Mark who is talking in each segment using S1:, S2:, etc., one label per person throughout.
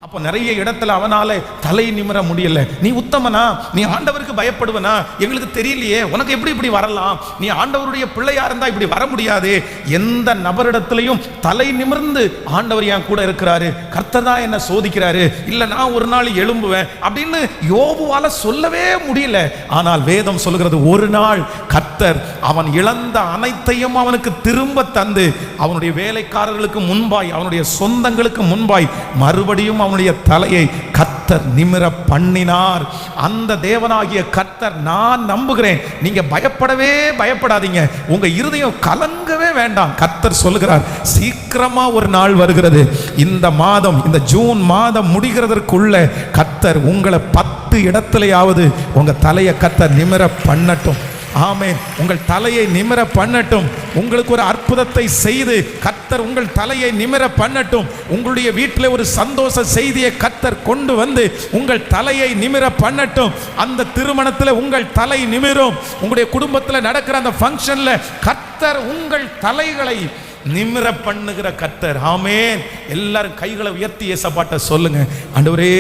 S1: அப்போ நிறைய இடத்துல அவனால தலை நிமிர முடியல. நீ உத்தமனா, நீ ஆண்டவருக்கு பயப்படுவனா, எங்களுக்கு தெரியலையே, உனக்கு எப்படி இப்படி வரலாம், நீ ஆண்டவருடைய பிள்ளையா இருந்தா இப்படி வர முடியாது. எந்த நபரிடத்திலையும் தலை நிமிர்ந்து ஆண்டவர் என் கூட இருக்கிறாரு, கர்த்தர் தான் என்ன சோதிக்கிறாரு, இல்ல நான் ஒரு நாள் எழும்புவேன் அப்படின்னு யோபுவால சொல்லவே முடியல. ஆனால் வேதம் சொல்லுகிறது, ஒரு நாள் கர்த்தர் அவன் இழந்த அனைத்தையும் அவனுக்கு திரும்ப தந்து அவனுடைய வேலைக்காரர்களுக்கு முன்பாய், அவனுடைய சொந்தங்களுக்கு முன்பாய் மறுபடியும் அவனுடைய தலையை கர்த்தர் நிமிர பண்ணினார். அந்த தேவனாகிய கர்த்தர் நான் நம்புகிறேன். நீங்க பயப்படவே பயப்படாதீங்க, உங்க இருதயம் கலங்கவே வேண்டாம். கர்த்தர் சொல்லுகிறார், சீக்கிரமா ஒரு நாள் வருகிறது. இந்த மாதம், இந்த ஜூன் மாதம் முடிகிறதற்குள்ள கர்த்தர் உங்களை 10 இடத்திலேயாவது உங்க தலையை கர்த்தர் நிமிர பண்ணட்டும். ஆமென். உங்கள் தலையை நிமிர பண்ணட்டும். உங்களுக்கு ஒரு அற்புதத்தை செய்து கர்த்தர் உங்கள் தலையை நிமிர பண்ணட்டும். உங்களுடைய வீட்டில் ஒரு சந்தோஷ செய்தியை கர்த்தர் கொண்டு வந்து உங்கள் தலையை நிமிர பண்ணட்டும். அந்த திருமணத்தில் உங்கள் தலை நிமிரும். உங்களுடைய குடும்பத்தில் நடக்கிற அந்த ஃபங்க்ஷன்ல கர்த்தர் உங்கள் தலைகளை நிமிர பண்ணுகிற கர்த்தர். ஆமென். எல்லாரும் கைகளை உயர்த்தி ஏசப்பாட்ட சொல்லுங்க, ஆண்டவரே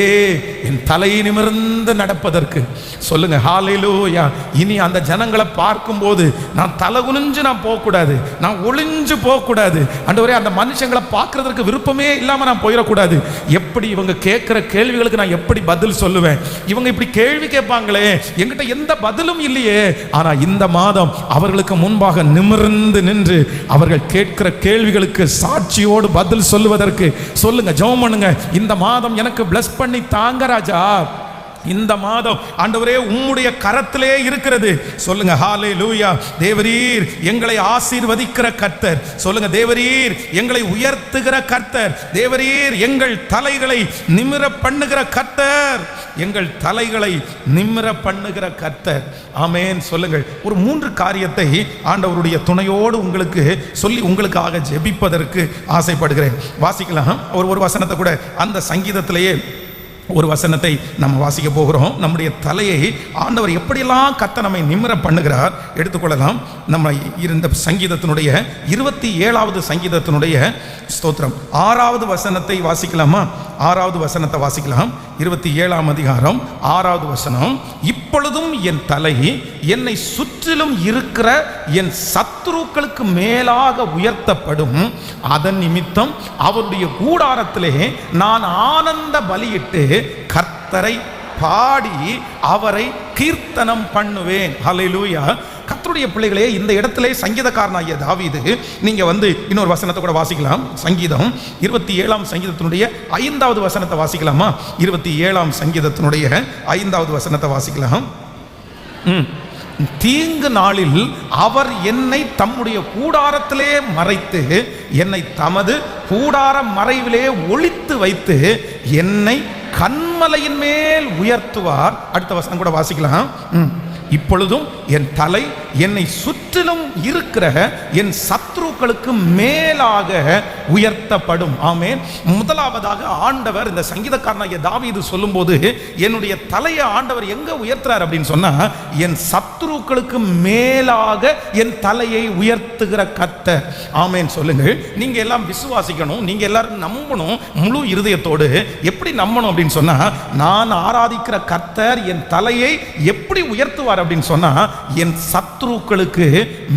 S1: என் தலை நிமிர்ந்து நடப்பதற்கு சொல்லுங்க. ஹல்லேலூயா. இனி அந்த ஜனங்களை பார்க்கும்போது நான் தலை குனிஞ்சு நான் போகக்கூடாது, நான் ஒளிஞ்சு போகக்கூடாது. ஆண்டவரே அந்த மனுஷங்களை பார்க்கறதுக்கு விருப்பமே இல்லாம நான் போயிடக்கூடாது. எப்படி இவங்க கேட்கிற கேள்விகளுக்கு நான் எப்படி பதில் சொல்லுவேன்? இவங்க இப்படி கேள்வி கேட்பாங்களே, என்கிட்ட எந்த பதிலும் இல்லையே. ஆனா இந்த மாதம் அவர்களுக்கு முன்பாக நிமிர்ந்து நின்று அவர்கள் கேட்கிற கேள்விகளுக்கு சாட்சியோடு பதில் சொல்லுவதற்கு சொல்லுங்க, ஜெபம் பண்ணுங்க. இந்த மாதம் எனக்கு பிளஸ் பண்ணி தாங்க ராஜா. இந்த மாதம் ஆண்டவரே உம்முடைய கரத்திலே இருக்கிறது. சொல்லுங்க, ஹல்லேலூயா. தேவரீர் எங்களை ஆசீர்வதிக்கிற கர்த்தர். சொல்லுங்க, தேவரீர் எங்களை உயர்த்துகிற கர்த்தர். தேவரீர் எங்கள் தலைகளை நிமிர பண்ணுகிற கர்த்தர். எங்கள் தலைகளை நிமிர பண்ணுகிற கர்த்தர். ஆமென். சொல்லுங்கள். ஒரு 3 காரியத்தை ஆண்டவருடைய துணையோடு உங்களுக்கு சொல்லி உங்களுக்காக ஜெபிப்பதற்கு ஆசைப்படுகிறேன். வாசிக்கலாம். ஒரு வசனத்தை கூட அந்த சங்கீதத்திலேயே ஒரு வசனத்தை நம்ம வாசிக்க போகிறோம். நம்முடைய தலையை ஆண்டவர் எப்படியெல்லாம் கர்த்தர் நம்மை நிமிர பண்ணுகிறார் எடுத்துக்கொள்ளலாம். நம்ம இருந்த சங்கீதத்தினுடைய 27வது சங்கீதத்தினுடைய ஸ்தோத்திரம் 6வது வசனத்தை வாசிக்கலாமா? 6வது வசனத்தை வாசிக்கலாம். 27ஆம் அதிகாரம் 6வது வசனம். இப்பொழுதும் என் தலை என்னை சுற்றிலும் இருக்கிற என் சத்துருக்களுக்கு மேலாக உயர்த்தப்படும். அதன் நிமித்தம் அவருடைய கூடாரத்திலே நான் ஆனந்த பலியிட்டு கர்த்தரை பாடி அவரை கீர்த்தனம் பண்ணுவேன். ஹல்லேலூயா. கர்த்தருடைய பிள்ளைகளே, இந்த இடத்திலே சங்கீதக்காரனாகிய தாவீது, நீங்க இன்னொரு வசனத்தை கூட வாசிக்கலாம். சங்கீதம் 27ஆம் சங்கீதத்தினுடைய 5வது வசனத்தை வாசிக்கலாமா? 27ஆம் சங்கீதத்தினுடைய 5வது வசனத்தை வாசிக்கலாம். தீங்கு நாளில் அவர் என்னை தம்முடைய கூடாரத்திலே மறைத்து என்னை தமது கூடார மறைவிலே ஒளித்து வைத்து என்னை கன்மலையின் மேல் உயர்த்துவார். அடுத்த வசனம் கூட வாசிக்கலாம். இப்பொழுதும் என் தலை என்னை சுற்றிலும் இருக்கிற என் சத்ருக்களுக்கு மேலாக உயர்த்தப்படும். ஆமென். முதலாவதாக ஆண்டவர் இந்த சங்கீதக்காரனாகிய தாவீது சொல்லும்போது என்னுடைய தலையை ஆண்டவர் எங்க உயர்த்துறார் அப்படின்னு சொன்னா, என் சத்ருக்களுக்கு மேலாக என் தலையை உயர்த்துகிற கர்த்தர். ஆமென். சொல்லுங்கள். நீங்க எல்லாம் விசுவாசிக்கணும், நீங்க எல்லாரும் நம்பணும் முழு இருதயத்தோடு. எப்படி நம்பணும் அப்படின்னு சொன்னா, நான் ஆராதிக்கிற கர்த்தர் என் தலையை எப்படி உயர்த்துவார் அப்படின்னு சொன்னா, என் சத்ருக்களுக்கு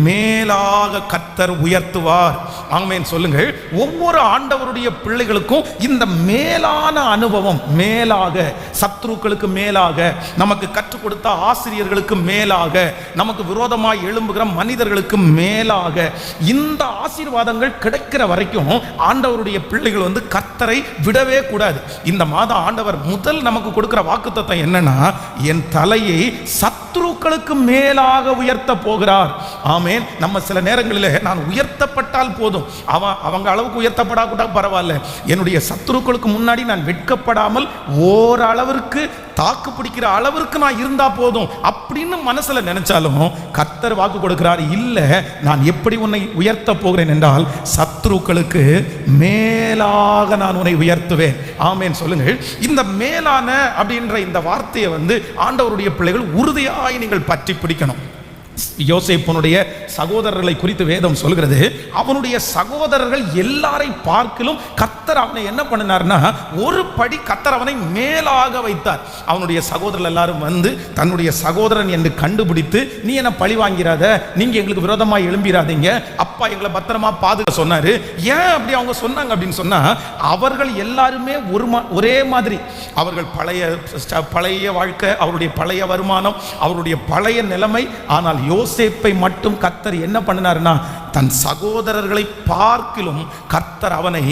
S1: மேலாக கர்த்தர் உயர்த்துவார். ஆமென். சொல்லுங்கள். ஒவ்வொரு ஆண்டவருடைய பிள்ளைகளுக்கும் இந்த மேலான அனுபவம், மேலாக சத்ருக்களுக்கு மேலாக, நமக்கு கற்றுக் கொடுத்த ஆசிரியர்களுக்கு மேலாக, நமக்கு விரோதமாய் எழும்புகிற மனிதர்களுக்கு மேலாக, இந்த ஆசீர்வாதங்கள் கிடைக்கிற வரைக்கும் ஆண்டவருடைய பிள்ளைகள் கர்த்தரை விடவே கூடாது. இந்த மாதம் ஆண்டவர் முதல் நமக்கு கொடுக்கிற வாக்குத்தத்தம் என்னன்னா, என் தலையை சத்ருக்களுக்கு மேலாக உயர்த்த போகிறார். ஆமென். நம்ம சில நேரங்களில் நான் உயர்த்தப்பட்டால் போதும், அவங்க அளவுக்கு உயர்த்தப்படாக்கூட பரவாயில்ல, என்னுடைய சத்துருக்களுக்கு முன்னாடி நான் வெட்கப்படாமல் ஓரளவிற்கு தாக்கு பிடிக்கிற அளவிற்கு நான் இருந்தா போதும் அப்படின்னு மனசுல நினைச்சாலும் கர்த்தர் வாக்கு கொடுக்கிறார், இல்ல நான் எப்படி உன்னை உயர்த்த போகிறேன் என்றால் சத்துருக்களுக்கு மேலாக நான் உன்னை உயர்த்துவேன். ஆமென். சொல்லுங்கள். இந்த மேலான அப்படின்ற இந்த வார்த்தையை ஆண்டவருடைய பிள்ளைகள் உறுதியாய் நீங்கள் பற்றி பிடிக்கணும். யோசேப்புனுடைய சகோதரர்களை குறித்து வேதம் சொல்கிறது, அவனுடைய சகோதரர்கள் எல்லாரை பார்க்கிலும் கர்த்தர் அவனை என்ன பண்ணினார்னா ஒரு படி கர்த்தர் அவனை மேலாக வைத்தார். அவனுடைய சகோதரர்கள் எல்லாரும் வந்து தன்னுடைய சகோதரன் என்று கண்டுபிடித்து, நீ என்ன பழி வாங்கிறாத, நீங்க எங்களுக்கு விரோதமாக எழும்பிடாதீங்க, அப்பா எங்களை பத்திரமா பாதுகாக்க சொன்னாரு. ஏன் அப்படி அவங்க சொன்னாங்க அப்படின்னு சொன்னா, அவர்கள் எல்லாருமே ஒரே மாதிரி, அவர்கள் பழைய வாழ்க்கை, அவருடைய பழைய வருமானம், அவருடைய பழைய நிலைமை. ஆனால் யோசேப்பை மட்டும் கர்த்தர் என்ன பண்ணினார்னா தன் சகோதரர்களை பார்க்கிலும் கர்த்தர் அவனை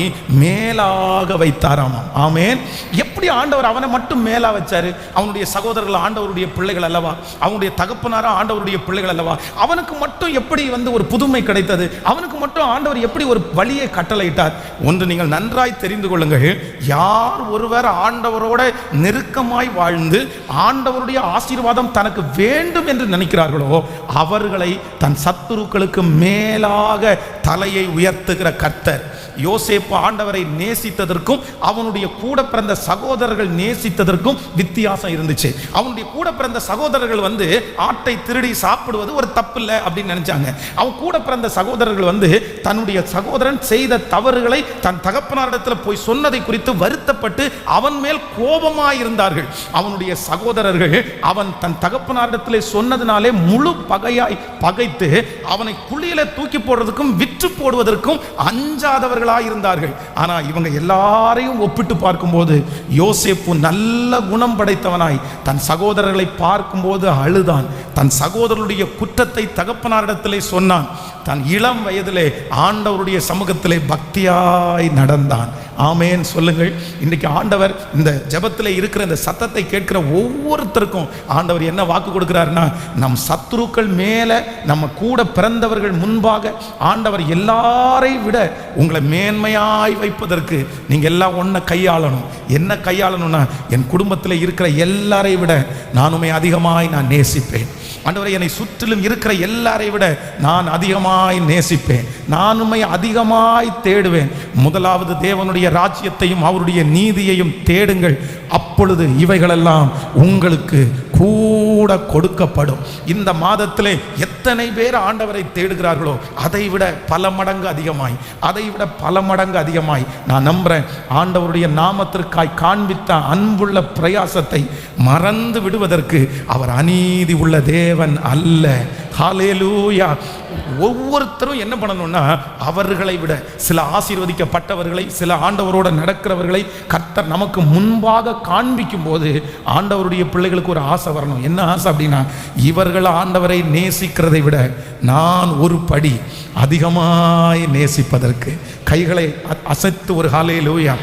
S1: மேலாக வைத்தாராம். ஆமென். எப்படி ஆண்டவர் அவனை மட்டும் மேலா வச்சாரு? அவனுடைய சகோதரர்கள் ஆண்டவருடைய பிள்ளைகள் அல்லவா, அவனுடைய தகப்பனாரா ஆண்டவருடைய பிள்ளைகள் அல்லவா, அவனுக்கு மட்டும் எப்படி ஒரு புதுமை கிடைத்தது? அவனுக்கு மட்டும் ஆண்டவர் எப்படி ஒரு வழியை கட்டளையிட்டார்? ஒன்று நீங்கள் நன்றாய் தெரிந்து கொள்ளுங்கள், யார் ஒருவர் ஆண்டவரோட நெருக்கமாய் வாழ்ந்து ஆண்டவருடைய ஆசீர்வாதம் தனக்கு வேண்டும் என்று நினைக்கிறார்களோ அவர்களை தன் சத்துருக்களுக்கு மேலாக தலையை உயர்த்துகிற கர்த்தர். யோசேப்பு ஆண்டவரை நேசித்ததற்கும் அவனுடைய கூட பிறந்த சகோதரர்கள் நேசித்ததற்கும் வித்தியாசம் இருந்துச்சு. அவனுடைய கூட பிறந்த சகோதரர்கள் ஆட்டை திருடி சாப்பிடுவது ஒரு தப்பு இல்லை அப்படின்னு நினைச்சாங்க. அவன் கூட பிறந்த சகோதரர்கள் தன்னுடைய சகோதரன் செய்த தவறுகளை தன் தகப்பனாரிடத்தில் போய் சொன்னதை குறித்து வருத்தப்பட்டு அவன் மேல் கோபமாய் இருந்தார்கள். அவனுடைய சகோதரர்கள் அவன் தன் தகப்பனாரிடத்தில் சொன்னதினாலே முழு பகையாய் பகைத்து அவனை குழியில தூக்கி போடுறதுக்கும் விற்று போடுவதற்கும் அஞ்சாதவர்கள் இருந்தார்கள். ஆனா இவங்க எல்லாரையும் ஒப்பிட்டு பார்க்கும்போது யோசேப்பு நல்ல குணம் படைத்தவனாய் தன் சகோதரர்களை பார்க்கும்போது அழுதான். தன் சகோதரருடைய குற்றத்தை தகப்பனாரிடத்திலே சொன்னான். தன் இளம் வயதிலே ஆண்டவருடைய சமூகத்திலே பக்தியாய் நடந்தான். ஆமேன் சொல்லுங்கள். இன்றைக்கு ஆண்டவர் இந்த ஜெபத்தில் இருக்கிற இந்த சத்தத்தை கேட்கிற ஒவ்வொருத்தருக்கும் ஆண்டவர் என்ன வாக்கு கொடுக்கிறாருன்னா, நம் சத்துருக்கள் மேலே நம்ம கூட பிறந்தவர்கள் முன்பாக ஆண்டவர் எல்லாரை விட உங்களை மேன்மையாய் வைப்பதற்கு நீங்கள் எல்லாம் ஒன்றை கையாளணும். என்ன கையாளணும்னா, என் குடும்பத்தில் இருக்கிற எல்லாரை விட நானுமே அதிகமாய் நான் நேசிப்பேன். ஆண்டவரே, என்னை சுற்றிலும் இருக்கிற எல்லாரை விட நான் அதிகமாய் நேசிப்பேன், நானுமே அதிகமாய் தேடுவேன். முதலாவது தேவனுடைய ராஜ்யத்தையும் அவருடைய நீதியையும் தேடுங்கள், அப்பொழுது இவைகளெல்லாம் உங்களுக்கு கூட கொடுக்கப்படும். இந்த மாதத்திலே எத்தனை பேர் ஆண்டவரை தேடுகிறார்களோ அதை விட பல மடங்கு அதிகமாய் நான் நம்புறேன். ஆண்டவருடைய நாமத்திற்காய் காண்பித்த அன்புள்ள பிரயாசத்தை மறந்து விடுவதற்கு அவர் அநீதி உள்ள தேவன் அல்ல. ஹல்லேலூயா. ஒவ்வொருத்தரும் என்ன பண்ணணும்னா, அவர்களை விட சில ஆசீர்வதிக்கப்பட்டவர்களை, சில ஆண்டவரோட நடக்கிறவர்களை கர்த்தர் நமக்கு முன்பாக காண்பிக்கும் போது ஆண்டவருடைய பிள்ளைகளுக்கு ஒரு ஆசை வரணும். என்ன ஆசை அப்படின்னா, இவர்கள் ஆண்டவரை நேசிக்கிறதை விட நான் ஒரு படி அதிகமாய் நேசிப்பதற்கு. கைகளை அசைத்து ஒரு ஹல்லேலூயா.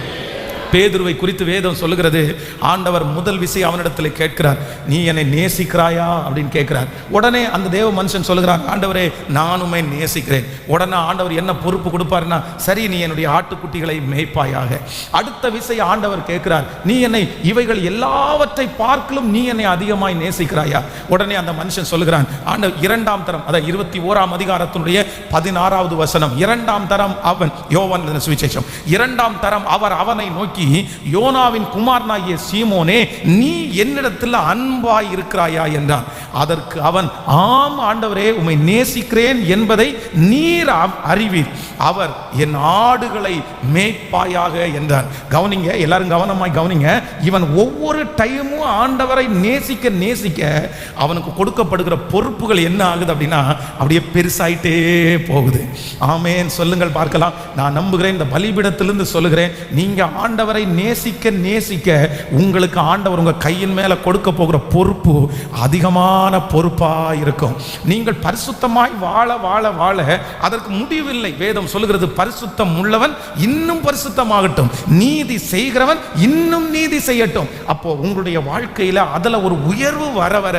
S1: பேதுருவை குறித்து வேதம் சொல்லுகிறது, ஆண்டவர் முதல் விஷயம் அவனிடத்தில் கேட்கிறார், நீ என்னை நேசிக்கிறாயா அப்படின்னு கேட்கிறார். உடனே அந்த தேவ மனுஷன் சொல்லுகிறார், ஆண்டவரே நானுமே நேசிக்கிறேன். உடனே ஆண்டவர் என்ன பொறுப்பு கொடுப்பாருன்னா, சரி நீ என்னுடைய ஆட்டுக்குட்டிகளை மேய்ப்பாயாக. அடுத்த விஷயம் ஆண்டவர் கேட்கிறார், நீ என்னை இவைகள் எல்லாவற்றை பார்க்கலும் நீ என்னை அதிகமாய் நேசிக்கிறாயா? உடனே அந்த மனுஷன் சொல்லுகிறான், ஆண்டவர் இரண்டாம் தரம், அதாவது 21ஆம் அதிகாரத்தினுடைய 16வது வசனம், இரண்டாம் தரம் அவன், யோவான் சுவிசேஷம், இரண்டாம் தரம் அவர் அவனை நோக்கி, யோனாவின் குமாரனாகிய சீமோனே, நீ என்னிடத்தில் அன்பாய் இருக்கிறாயா என்றான். அதற்கு அவன், ஆம் ஆண்டவரே, உம்மை நேசிக்கிறேன் என்பதை நீர் அறிவீர், அவர் என் ஆடுகளை மேய்ப்பாயாக என்றான். கவனிங்க, எல்லாரும் கவனமாய் கவனிங்க. இவன் ஒவ்வொரு டைமும் ஆண்டவரை நேசிக்க நேசிக்க அவனுக்கு கொடுக்கப்படுகிற பொறுப்புகள் என்ன ஆகுது அப்படின்னா, அப்படியே பெருசாயிட்டே போகுது. ஆமேன் சொல்லுங்கள் பார்க்கலாம். நான் நம்புகிறேன், இந்த பலிபீடத்திலிருந்து சொல்லுகிறேன், நீங்க ஆண்டவரை நேசிக்க நேசிக்க உங்களுக்கு ஆண்டவர் உங்க கையின் மேல கொடுக்க போகிற பொறுப்பு அதிகமான பொறுப்பா இருக்கும். நீங்கள் பரிசுத்தமாய் வாழ வாழ வாழ அதற்கு முடிவில்லை. வேதம் சொல்லுகிறது, பரிசுத்தம் உள்ளவன் இன்னும் பரிசுத்தமாகட்டும், நீதி செய்கிறவன் இன்னும் நீதி செய்யட்டும். அப்போ உங்களுடைய வாழ்க்கையில அதுல ஒரு உயர்வு வர வர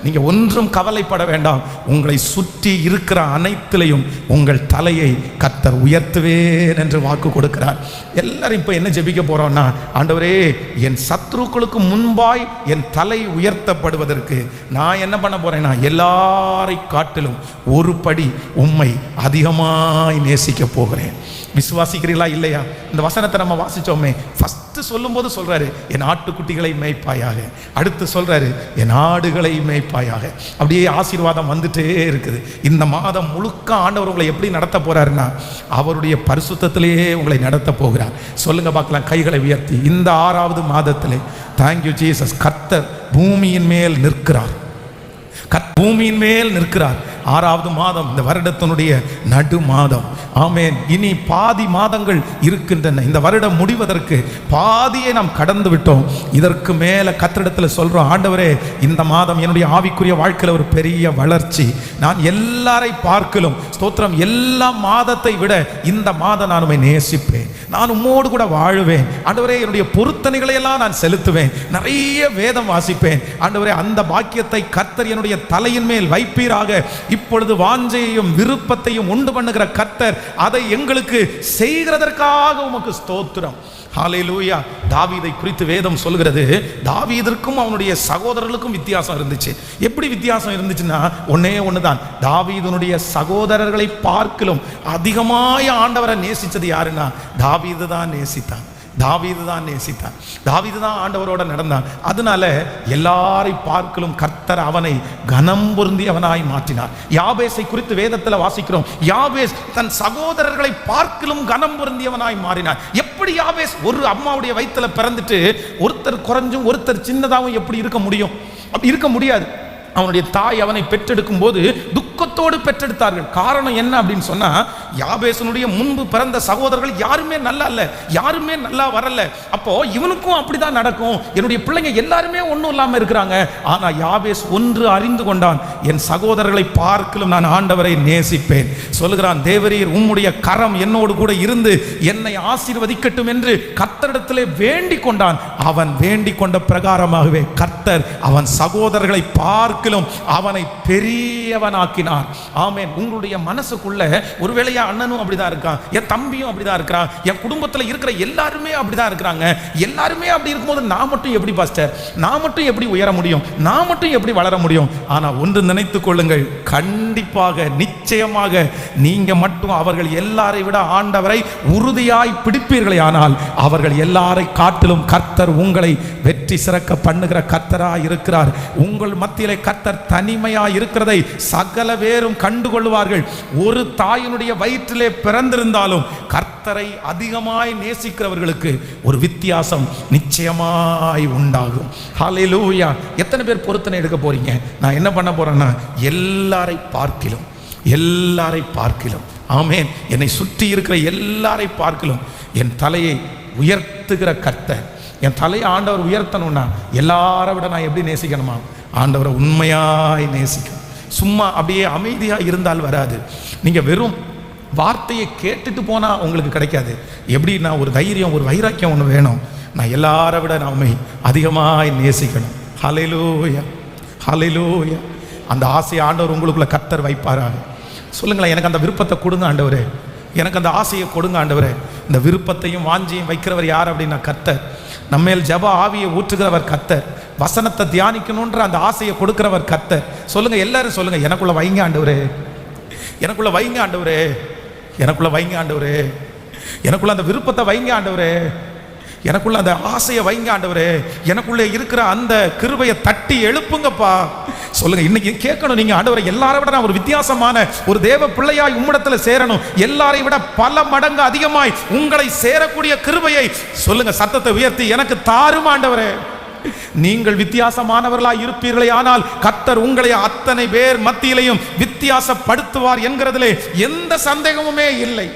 S1: நீங்க ஒன்றும் கவலைப்பட வேண்டாம். உங்களை சுற்றி இருக்கிற அனைத்திலையும் உங்கள் தலையை கர்த்தர் உயர்த்துவேன் என்று வாக்கு கொடுக்கிறார். எல்லாரும் இப்ப என்ன ஜெபிக்க போறோம்னா, ஆண்டவரே என் சத்துருக்களுக்கு முன்பாய் என் தலை உயர்த்தப்படுவதற்கு நான் என்ன பண்ண போறேன்னா, எல்லாரை காட்டிலும் ஒரு படி உம்மை அதிகமாய் நேசிக்க போகிறேன். விசுவாசிக்கிறீங்களா இல்லையா? இந்த வசனத்தை நம்ம வாசிச்சோமே, ஃபர்ஸ்ட் ஃபர்ஸ்ட் சொல்லும்போது சொல்றாரு, என் ஆட்டுக்குட்டிகளை மேய்ப்பாயாக. அடுத்து சொல்றாரு, என் ஆடுகளை மேய்ப்பாயாக. அப்படியே ஆசீர்வாதம் வந்துட்டே இருக்குது. இந்த மாதம் முழுக்க ஆண்டவர் உங்களை எப்படி நடத்த போறாருன்னா, அவருடைய பரிசுத்தத்திலேயே உங்களை நடத்த போகிறார். சொல்லுங்க பார்க்கலாம், கைகளை உயர்த்தி. இந்த 6வது மாதத்திலே தேங்க்யூ ஜீசஸ், கர்த்தர் பூமியின் மேல் நிற்கிறார். பூமியின் மேல் நிற்கிறார். 6வது மாதம், இந்த வருடத்தினுடைய நடு மாதம். ஆமென். இனி பாதி மாதங்கள் இருக்கின்றன. இந்த வருடம் முடிவதற்கு பாதியை நாம் கடந்து விட்டோம். இதற்கு மேல கர்த்தரிடத்தில் சொல்றோம், ஆண்டவரே இந்த மாதம் என்னுடைய ஆவிக்குரிய வாழ்க்கையில் ஒரு பெரிய வளர்ச்சி. நான் எல்லாரை பார்க்கலும் ஸ்தோத்திரம், எல்லா மாதத்தை விட இந்த மாதம் நான் உம்மை நேசிப்பேன், நான் உம்மோடு கூட வாழுவேன். ஆண்டவரே என்னுடைய பொருத்தனைகளை எல்லாம் நான் செலுத்துவேன், நிறைய வேதம் வாசிப்பேன். ஆண்டவரே அந்த பாக்கியத்தை கர்த்தர் என்னுடைய தலையின் மேல் வைப்பீராக. இப்பொழுது வாஞ்சையையும் விருப்பத்தையும் உண்டு பண்ணுகிற கர்த்தர் அதை எங்களுக்கு செய்கிறதற்காக உமக்கு ஸ்தோத்திரம். ஹல்லேலூயா. தாவீதை குறித்து வேதம் சொல்கிறது, தாவீதிற்கும் அவனுடைய சகோதரர்களுக்கும் வித்தியாசம் இருந்துச்சு. எப்படி வித்தியாசம் இருந்துச்சுன்னா, ஒன்னே ஒண்ணுதான். தாவீதுனுடைய சகோதரர்களை பார்க்கிலும் அதிகமாய் ஆண்டவரை நேசிச்சது யாருன்னா, தாவீது தான் நேசித்தான். தாவீது தான் நேசித்தான். தாவீது தான் ஆண்டவரோட நடந்தான். அதனால எல்லாரை பார்க்கலும் கர்த்தர் அவனை கனம் பொருந்தியவனாய் மாற்றினார். யாபேசை குறித்து வேதத்தில் வாசிக்கிறோம், யாபேஸ் தன் சகோதரர்களை பார்க்கலும் கனம் பொருந்தியவனாய் மாறினார். எப்படி யாபேஸ் ஒரு அம்மாவுடைய வயிற்றுல பிறந்துட்டு ஒருத்தர் குறைஞ்சும் ஒருத்தர் சின்னதாகவும் எப்படி இருக்க முடியும்? அப்படி இருக்க முடியாது. அவனுடைய தாய் அவனை பெற்றெடுக்கும் போது துக்கத்தோடு பெற்றெடுத்தார்கள். காரணம் என்ன அப்படின்னு சொன்னா, யாபேசனுடைய முன்பு பிறந்த சகோதரர்கள் யாருமே நல்லா இல்ல, யாருமே நல்லா வரல. அப்போ இவனுக்கும் அப்படிதான் நடக்கும், என்னுடைய பிள்ளைங்க எல்லாருமே ஒன்றும் இல்லாம இருக்கிறாங்க. ஆனா யாபேஸ் ஒன்று அறிந்து கொண்டான், என் சகோதரர்களை பார்க்கலும் நான் ஆண்டவரை நேசிப்பேன் சொல்லுகிறான். தேவரீர் உம்முடைய கரம் என்னோடு கூட இருந்து என்னை ஆசீர்வதிக்கட்டும் என்று கர்த்தரிடத்திலே வேண்டிக் கொண்டான். அவன் வேண்டிக் கொண்ட பிரகாரமாகவே கர்த்தர் அவன் சகோதரர்களை பார்க்கலும் அவனை பெரியவனாக்கினார். ஆமென். உங்களுடைய மனசுக்குள்ள ஒருவேளை அண்ணனும் அப்படிதான் இருக்கான், என் தம்பியும் அப்படிதான் இருக்கிறான், என் குடும்பத்தில் இருக்கிற எல்லாருமே அப்படிதான் இருக்கிறாங்க. எல்லாருமே அப்படி இருக்கும்போது நான் மட்டும் எப்படி பாஸ்டர், நான் மட்டும் எப்படி உயர முடியும், நான் மட்டும் எப்படி வளர முடியும்? ஆனா ஒன்று நினைத்துக் கொள்ளுங்கள், கண்டிப்பாக நிச்சயமாக நீங்க மட்டும் அவர்கள் எல்லாரை விட ஆண்டவரை உறுதியாய் பிடிப்பீர்களே ஆனால் அவர்கள் எல்லாரை காட்டிலும் கர்த்தர் உங்களை வெற்றி சிறக்க பண்ணுகிற கர்த்தராய் இருக்கிறார். உங்கள் மத்தியிலே கர்த்தர் தனிமையா இருக்கிறதை சகல பேரும் கண்டுகொள்வார்கள். ஒரு தாயினுடைய வயிற்றிலே பிறந்திருந்தாலும் கர்த்தரை அதிகமாய் நேசிக்கிறவர்களுக்கு ஒரு வித்தியாசம் நிச்சயமாய் உண்டாகும். ஹல்லேலூயா. எத்தனை பேர் பொருத்தனை எடுக்க போறீங்க? நான் என்ன பண்ண போறேன்னா, எல்லாரை பார்க்கிலும் எல்லாரை பார்க்கிலும் ஆமென், என்னை சுற்றி இருக்கிற எல்லாரை பார்க்கிலும் என் தலையை உயர்த்துகிற கர்த்தர், என் தலையை ஆண்டவர் உயர்த்தணும்னா எல்லாரை விட நான் எப்படி நேசிக்கணுமா? ஆண்டவரை உண்மையாய் நேசிக்கணும். சும்மா அப்படியே அமைதியாக இருந்தால் வராது. நீங்கள் வெறும் வார்த்தையை கேட்டுட்டு போனால் உங்களுக்கு கிடைக்காது. எப்படின்னா ஒரு தைரியம், ஒரு வைராக்கியம் ஒன்று வேணும். நான் எல்லாரை விட நாம அதிகமாய் நேசிக்கணும். ஹல்லேலூயா, ஹல்லேலூயா. அந்த ஆசையை ஆண்டவர் உங்களுக்குள்ள கர்த்தர் வைப்பாராக. சொல்லுங்களேன், எனக்கு அந்த விருப்பத்தை கொடுங்க ஆண்டவரே, எனக்கு அந்த ஆசையை கொடுங்க ஆண்டவரே. இந்த விருப்பத்தையும் வாஞ்சியும் வைக்கிறவர் யார் அப்படின்னா கர்த்தர். நம்மேல் ஜப ஆவியை ஊற்றுகிறவர் கர்த்தர். வசனத்தை தியானிக்கணுன்ற அந்த ஆசையை கொடுக்கிறவர் கர்த்தர். சொல்லுங்க, எல்லாரும் சொல்லுங்க, எனக்குள்ள வைங்க ஆண்டவரே, எனக்குள்ள வைங்க ஆண்டவரே, எனக்குள்ள வைங்க ஆண்டவரே, எனக்குள்ள அந்த விருப்பத்தை வைங்க ஆண்டவரே, எனக்குள்ள அந்த ஆசையை வைங்க ஆண்டவரே, எனக்குள்ளே இருக்கிற அந்த கிருபையை தட்டி எழுப்புங்கப்பா. சொல்லுங்க, இன்னைக்கு கேட்கணும் நீங்க, ஆண்டவரை எல்லாரை விட நான் ஒரு வித்தியாசமான ஒரு தேவ பிள்ளையாய் உம்மிடத்துல சேரணும், எல்லாரை விட பல மடங்கு அதிகமாய் உங்களை சேரக்கூடிய கிருபையை சொல்லுங்க, சத்தத்தை உயர்த்தி எனக்கு தாரும் ஆண்டவரே. நீங்கள் வித்தியாசமானவர்களாய் இருப்பீர்களே ஆனால் கர்த்தர் உங்களை அத்தனை பேர் மத்தியிலையும் வித்தியாசப்படுத்துவார் என்கிறதிலே எந்த சந்தேகமுமே இல்லை.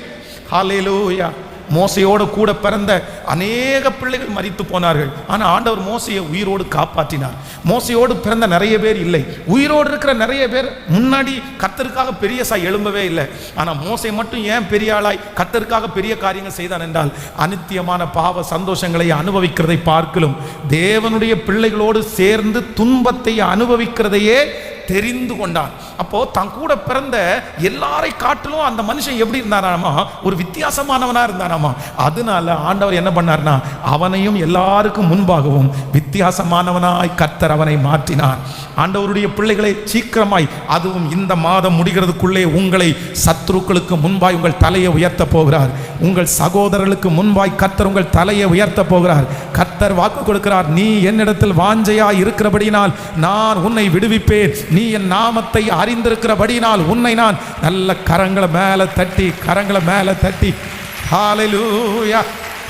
S1: ஹல்லேலூயா. மோசையோடு கூட பிறந்த அநேக பிள்ளைகள் மரித்து போனார்கள். ஆனால் ஆண்டவர் மோசையை உயிரோடு காப்பாற்றினார். மோசையோடு பிறந்த நிறைய பேர் இல்லை, உயிரோடு இருக்கிற நிறைய பேர் முன்னாடி கர்த்தருக்காக பெரிய எழும்பவே இல்லை. ஆனால் மோசை மட்டும் ஏன் பெரிய ஆளாய் கர்த்தருக்காக பெரிய காரியங்கள் செய்தான் என்றால், அநித்தியமான பாவ சந்தோஷங்களை அனுபவிக்கிறதை பார்க்கலும் தேவனுடைய பிள்ளைகளோடு சேர்ந்து துன்பத்தை அனுபவிக்கிறதையே தெரிந்து கொண்டான். அப்போ தான் கூட பிறந்த எல்லாரை காட்டிலும் அந்த மனுஷன் எப்படி இருந்தாராமா, ஒரு வித்தியாசமானவனா இருந்தாராமா. அதனால ஆண்டவர் என்ன பண்ணார்னா, அவனையும் எல்லாருக்கும் முன்பாகவும் வித்தியாசமானவனாய் கர்த்தர் அவனை மாற்றினார். ஆண்டவருடைய பிள்ளைகளை, சீக்கிரமாய், அதுவும் இந்த மாதம் முடிகிறதுக்குள்ளே உங்களை சத்துருக்களுக்கு முன்பாய் உங்கள் தலையை உயர்த்த போகிறார். உங்கள் சகோதரர்களுக்கு முன்பாய் கர்த்தர் உங்கள் தலையை உயர்த்த போகிறார். கர்த்தர் வாக்கு கொடுக்கிறார், நீ என்னிடத்தில் வாஞ்சையா இருக்கிறபடியினால் நான் உன்னை விடுவிப்பேன், நீ என் நாமத்தை அறிந்திருக்கிறபடியினால் உன்னை நான் நல்ல கரங்களை மேல தட்டி ஹல்லேலூயா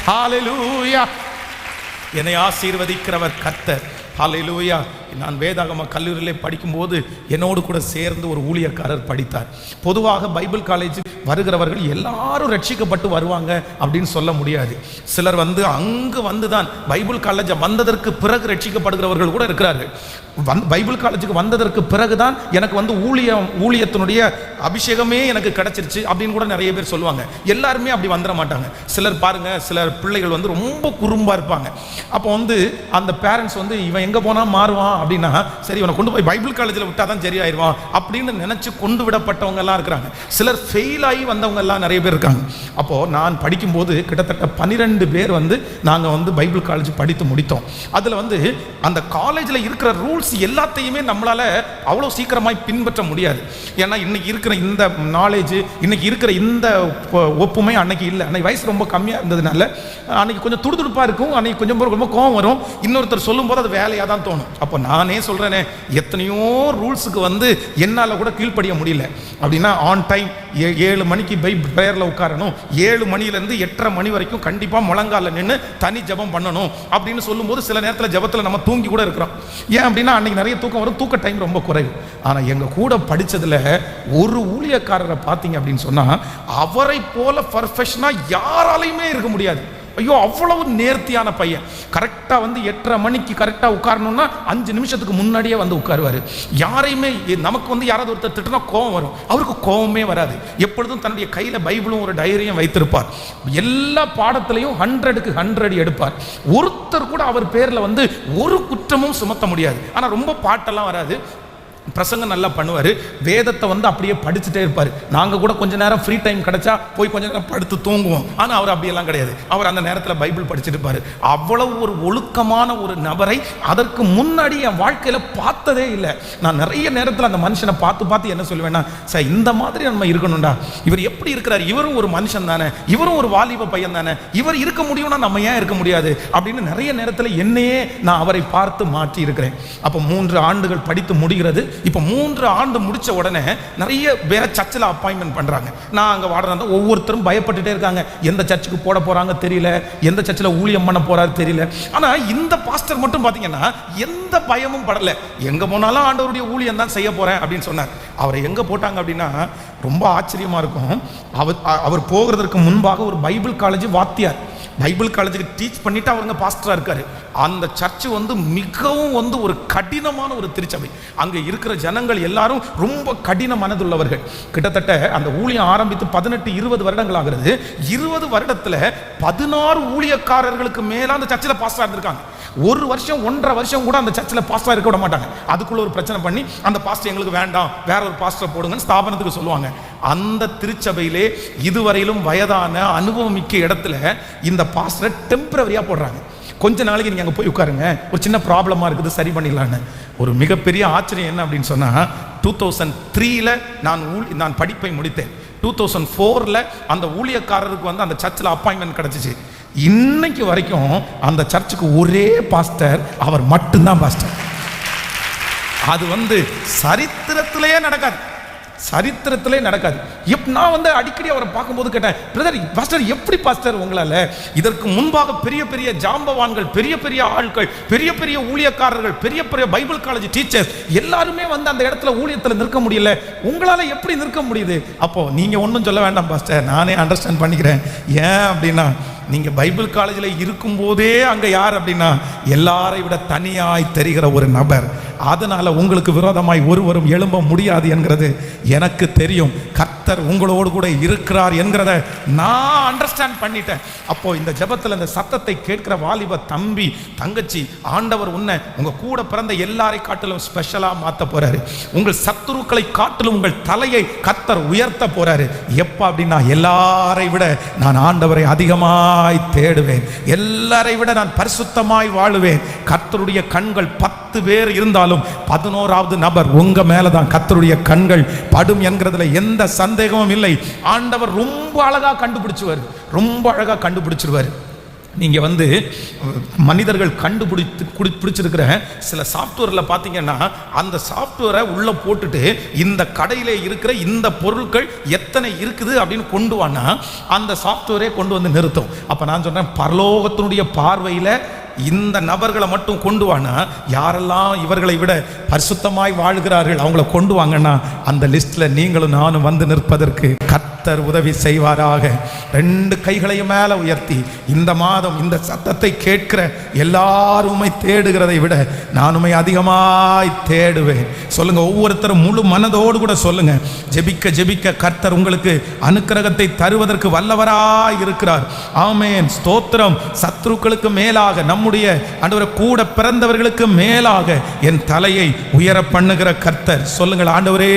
S1: ஹல்லேலூயா, என்னை ஆசீர்வதிக்கிறவர் கர்த்தர். ஹல்லேலூயா. நான் வேதாகம கல்லூரியிலே படிக்கும்போது என்னோடு கூட சேர்ந்து ஒரு ஊழியக்காரர் படித்தார். பொதுவாக பைபிள் காலேஜ் வருகிறவர்கள் எல்லாரும் ரட்சிக்கப்பட்டு வருவாங்க அப்படின்னு சொல்ல முடியாது. சிலர் அங்கு வந்துதான் பைபிள் காலேஜ் வந்ததற்கு பிறகு ரட்சிக்கப்படுகிறவர்கள் கூட இருக்கிறார்கள். பைபிள் காலேஜுக்கு வந்ததற்கு பிறகுதான் எனக்கு ஊழியத்தினுடைய அபிஷேகமே எனக்கு கிடைச்சிருச்சு அப்படின்னு கூட நிறைய பேர் சொல்லுவாங்க. எல்லாருமே அப்படி வந்துட மாட்டாங்க. சிலர் பாருங்க, சிலர் பிள்ளைகள் ரொம்ப குறும்பா இருப்பாங்க. அப்போ அந்த பேரண்ட்ஸ் இவன் எங்க போனா மாறுவான் அப்படின்னா, சரி இவனை கொண்டு போய் பைபிள் காலேஜில் விட்டா தான் சரியாயிருவான் அப்படின்னு நினைச்சு கொண்டு விடப்பட்டவங்க எல்லாம் இருக்கிறாங்க. சிலர் ஃபெயில் ஆகி வந்தவங்க எல்லாம் நிறைய பேர் இருக்காங்க. அப்போ நான் படிக்கும்போது கிட்டத்தட்ட 12 பேர் நாங்க பைபிள் காலேஜ் படித்து முடித்தோம். அதுல அந்த காலேஜில் இருக்கிற ரூல்ஸ் எல்லாத்தையுமே நம்மளால அவ்வளோ சீக்கிரமாய் பின்பற்ற முடியாது. ஏன்னா இன்னைக்கு இருக்கிற இந்த நாலேஜ், இன்னைக்கு இருக்கிற இந்த ஒப்புமை அன்னைக்கு இல்லை. அன்னைக்கு வயசு ரொம்ப கம்மியாக இருந்ததுனால அன்னைக்கு கொஞ்சம் துடுதுடுப்பாக இருக்கும், அன்னைக்கு கொஞ்சம் ரொம்ப கோவம் வரும். இன்னொருத்தர் சொல்லும் போது அது வேலையாக தான் தோணும். அப்போ நானே சொல்கிறேனே, எத்தனையோ ரூல்ஸுக்கு என்னால் கூட கீழ்ப்படிய முடியல. அப்படின்னா ஆன் டைம் 7 மணிக்கு ப்ரேயரில் உட்காரணும், 7 மணிலேருந்து 8:30 மணி வரைக்கும் கண்டிப்பாக முழங்கால நின்று தனி ஜபம் பண்ணணும் அப்படின்னு சொல்லும்போது சில நேரத்தில் ஜபத்தில் நம்ம தூங்கி கூட இருக்கிறோம். ஏன் அப்படின்னா அன்னைக்கு நிறைய தூக்கம் வரும், தூக்க டைம் ரொம்ப குறைவு. ஆனால் எங்கள் கூட படித்ததில் ஒரு ஊழியக்காரரை பார்த்தீங்க அப்படின்னு சொன்னால், அவரை போல பர்ஃபெக்ஷனாக யாராலையுமே இருக்க முடியாது. ஐயோ, அவ்வளவு நேர்த்தியான பையன். கரெக்டாக 8:30 மணிக்கு கரெக்டாக உட்காரணும்னா 5 நிமிஷத்துக்கு முன்னாடியே உட்காருவார். யாரையுமே நமக்கு யாராவது ஒருத்தர் திட்டினா கோவம் வரும், அவருக்கு கோவமே வராது. எப்பொழுதும் தன்னுடைய கையில் பைபிளும் ஒரு டைரியும் வைத்திருப்பார். எல்லா பாடத்திலையும் 100க்கு 100 எடுப்பார். ஒருத்தர் கூட அவர் பேரில் ஒரு குற்றமும் சுமத்த முடியாது. ஆனால் ரொம்ப பாட்டெல்லாம் வராது, பிரசங்கம் நல்லா பண்ணுவார். வேதத்தை அப்படியே படிச்சுட்டே இருப்பார். நாங்கள் கூட கொஞ்ச நேரம் ஃப்ரீ டைம் கிடைச்சா போய் கொஞ்ச நேரம் படுத்து தூங்குவோம். ஆனால் அவர் அப்படியெல்லாம் கிடையாது. அவர் அந்த நேரத்தில் பைபிள் படிச்சுட்டு இருப்பார். அவ்வளவு ஒரு ஒழுக்கமான ஒரு நபரை அதற்கு முன்னாடி என் வாழ்க்கையில் பார்த்ததே இல்லை. நான் நிறைய நேரத்தில் அந்த மனுஷனை பார்த்து என்ன சொல்லுவேன்னா, சார் இந்த மாதிரி நம்ம இருக்கணும்டா, இவர் எப்படி இருக்கிறார், இவரும் ஒரு மனுஷன் தானே, இவரும் ஒரு வாலிப பையன் தானே, இவர் இருக்க முடியும்னா நம்ம ஏன் இருக்க முடியாது அப்படின்னு நிறைய நேரத்தில் என்னையே நான் அவரை பார்த்து மாற்றி இருக்கிறேன். அப்போ 3 ஆண்டுகள் படித்து முடிகிறது. இப்போ 3 ஆண்டு முடிச்ச உடனே நிறைய வேற சர்ச்சில் அப்பாயின்மெண்ட் பண்றாங்க. நான் அங்கே வாடுறதா ஒவ்வொருத்தரும் பயப்பட்டுட்டே இருக்காங்க. எந்த சர்ச்சுக்கு போட போறாங்க தெரியல, எந்த சர்ச்சில் ஊழியம் பண்ண போறாரு தெரியல. ஆனா இந்த பாஸ்டர் மட்டும் பாத்தீங்கன்னா எந்த பயமும் படல. எங்க போனாலும் ஆண்டவருடைய ஊழியம் தான் செய்ய போறேன் அப்படின்னு சொன்னார். அவரை எங்க போட்டாங்க அப்படின்னா ரொம்ப ஆச்சரியமா இருக்கும். அவர் போகிறதுக்கு முன்பாக ஒரு பைபிள் காலேஜ் வாத்தியார், பைபிள் காலேஜுக்கு டீச் பண்ணிட்டு அவருங்க பாஸ்டராக இருக்காரு. அந்த சர்ச்சு மிகவும் ஒரு கடினமான ஒரு திருச்சபை. அங்கே இருக்கிற ஜனங்கள் எல்லாரும் ரொம்ப கடின மனதுள்ளவர்கள். கிட்டத்தட்ட அந்த ஊழியம் ஆரம்பித்து 18-20 வருடங்கள் ஆகிறது. 20 வருடத்தில் 16 ஊழியக்காரர்களுக்கு மேலே அந்த சர்ச்சில் பாஸ்டராக இருந்திருக்காங்க. 1 வருஷம் 1.5 வருஷம் கூட அந்த சர்ச்சில் பாஸ்டராக இருக்க விட மாட்டாங்க. அதுக்குள்ள ஒரு பிரச்சனை பண்ணி அந்த பாஸ்டர் எங்களுக்கு வேண்டாம், வேற ஒரு பாஸ்டர் போடுங்கன்னு ஸ்தாபனத்துக்கு சொல்லுவாங்க. அந்த திருச்சபையிலே இதுவரையிலும் வயதான அனுபவம் மிக்க இடத்துல இந்த பாஸ்டரை டெம்பரரியா போடுறாங்க. கொஞ்ச நாளைக்கு நீங்க அங்கே போய் உட்காருங்க, ஒரு சின்ன ப்ராப்ளமா இருக்குது, சரி பண்ணிடலான்னு. ஒரு மிகப்பெரிய ஆச்சரியம் என்ன அப்படின்னு சொன்னா, 2003 நான் படிப்பை முடித்தேன். 2004 அந்த ஊழியக்காரருக்கு அந்த சர்ச்சில் அப்பாயின்மெண்ட் கிடைச்சிச்சு. இன்னைக்கு வரைக்கும் அந்த சர்ச்சுக்கு ஒரே பாஸ்டர், அவர் மட்டும்தான் பாஸ்டர். அது சரித்திரத்திலேயே நடக்காது, சரித்திரத்திலே நடக்காது. நான் அடிக்கடி அவரை பார்க்கும்போது கேட்டேன், பிரதர் பாஸ்டர் எப்படி பாஸ்டர் உங்களால் இதற்கு முன்பாக பெரிய பெரிய ஜாம்பவான்கள், பெரிய பெரிய ஆட்கள், பெரிய பெரிய ஊழியக்காரர்கள், பெரிய பெரிய பைபிள் காலேஜ் டீச்சர்ஸ் எல்லாருமே அந்த இடத்துல ஊழியத்தில் நிற்க முடியல, உங்களால் எப்படி நிற்க முடியுது? அப்போ நீங்க ஒன்றும் சொல்ல வேண்டாம் பாஸ்டர், நானே அண்டர்ஸ்டாண்ட் பண்ணிக்கிறேன். ஏன் அப்படின்னா, நீங்க பைபிள் காலேஜில் இருக்கும் போதே அங்க யார் அப்படின்னா எல்லாரை விட தனியாய் தெரிகிற ஒரு நபர். அதனால உங்களுக்கு விரோதமாய் ஒருவரும் எழும்ப முடியாது என்கிறது எனக்கு தெரியும். கர்த்தர் உங்களோடு கூட இருக்கிறார் என்கிறத நான் அண்டர்ஸ்டாண்ட் பண்ணிட்டேன். அப்போ இந்த ஜெபத்தில் இந்த சத்தத்தை கேட்கிற வாலிப தம்பி தங்கச்சி, ஆண்டவர் உன்னை உங்க கூட பிறந்த எல்லாரை காட்டிலும் ஸ்பெஷலா மாத்த போறாரு. உங்கள் சத்துருக்களை காட்டிலும் உங்கள் தலையை கர்த்தர் உயர்த்த போறாரு. எப்ப அப்படின்னா, எல்லாரை விட நான் ஆண்டவரை அதிகமாய் தேடுவேன், எல்லாரை விட நான் பரிசுத்தமாய் வாழுவேன். கர்த்தருடைய கண்கள் 10 பேர் இருந்தாலும் 11வது நபர் உங்க மேலதான் கர்த்தருடைய கண்கள் படும் என்கிறதுல எந்த சந்தேகமும் இல்லை. ஆண்டவர் ரொம்ப அழகா கண்டுபிடிச்சுவார், ரொம்ப அழகா கண்டுபிடிச்சிருவார். நீங்க மனிதர்கள் பிடிச்சிருக்கிற சில சாஃப்ட்வேர்ல பாத்தீங்கன்னா, அந்த சாஃப்ட்வேரை உள்ள போட்டுட்டு இந்த கடையில இருக்கிற இந்த பொருட்கள் எத்தனை இருக்குது அப்படின்னு கொண்டு வானா அந்த சாஃப்ட்வேரே கொண்டு வந்து நிறுத்தும். அப்ப நான் சொல்றேன், பரலோகத்தினுடைய பார்வையில இந்த நபர்களை மட்டும் கொண்டு வானா, யாரெல்லாம் இவர்களை விட பரிசுத்தமாய் வாழ்கிறார்கள் அவங்கள கொண்டு வாங்கன்னா அந்த லிஸ்ட்ல நீங்களும் நானும் வந்து நிற்பதற்கு கர்த்தர் உதவி செய்வாராக. 2 கைகளையும் மேல உயர்த்தி, இந்த மாதம் இந்த சத்தத்தை கேட்கிற எல்லாருமே தேடுகிறதை விட நானுமே அதிகமாய் தேடுவேன். சொல்லுங்க, ஒவ்வொருத்தரும் முழு மனதோடு கூட சொல்லுங்க. ஜெபிக்க ஜெபிக்க கர்த்தர் உங்களுக்கு அனுக்கிரகத்தை தருவதற்கு வல்லவராய் இருக்கிறார். ஆமென், ஸ்தோத்திரம். சத்துருக்களுக்கு மேலாக, நம்முடைய ஆண்டவரை கூட பிறந்தவர்களுக்கு மேலாக என் தலையை உயர பண்ணுகிற கர்த்தர். சொல்லுங்கள், ஆண்டவரே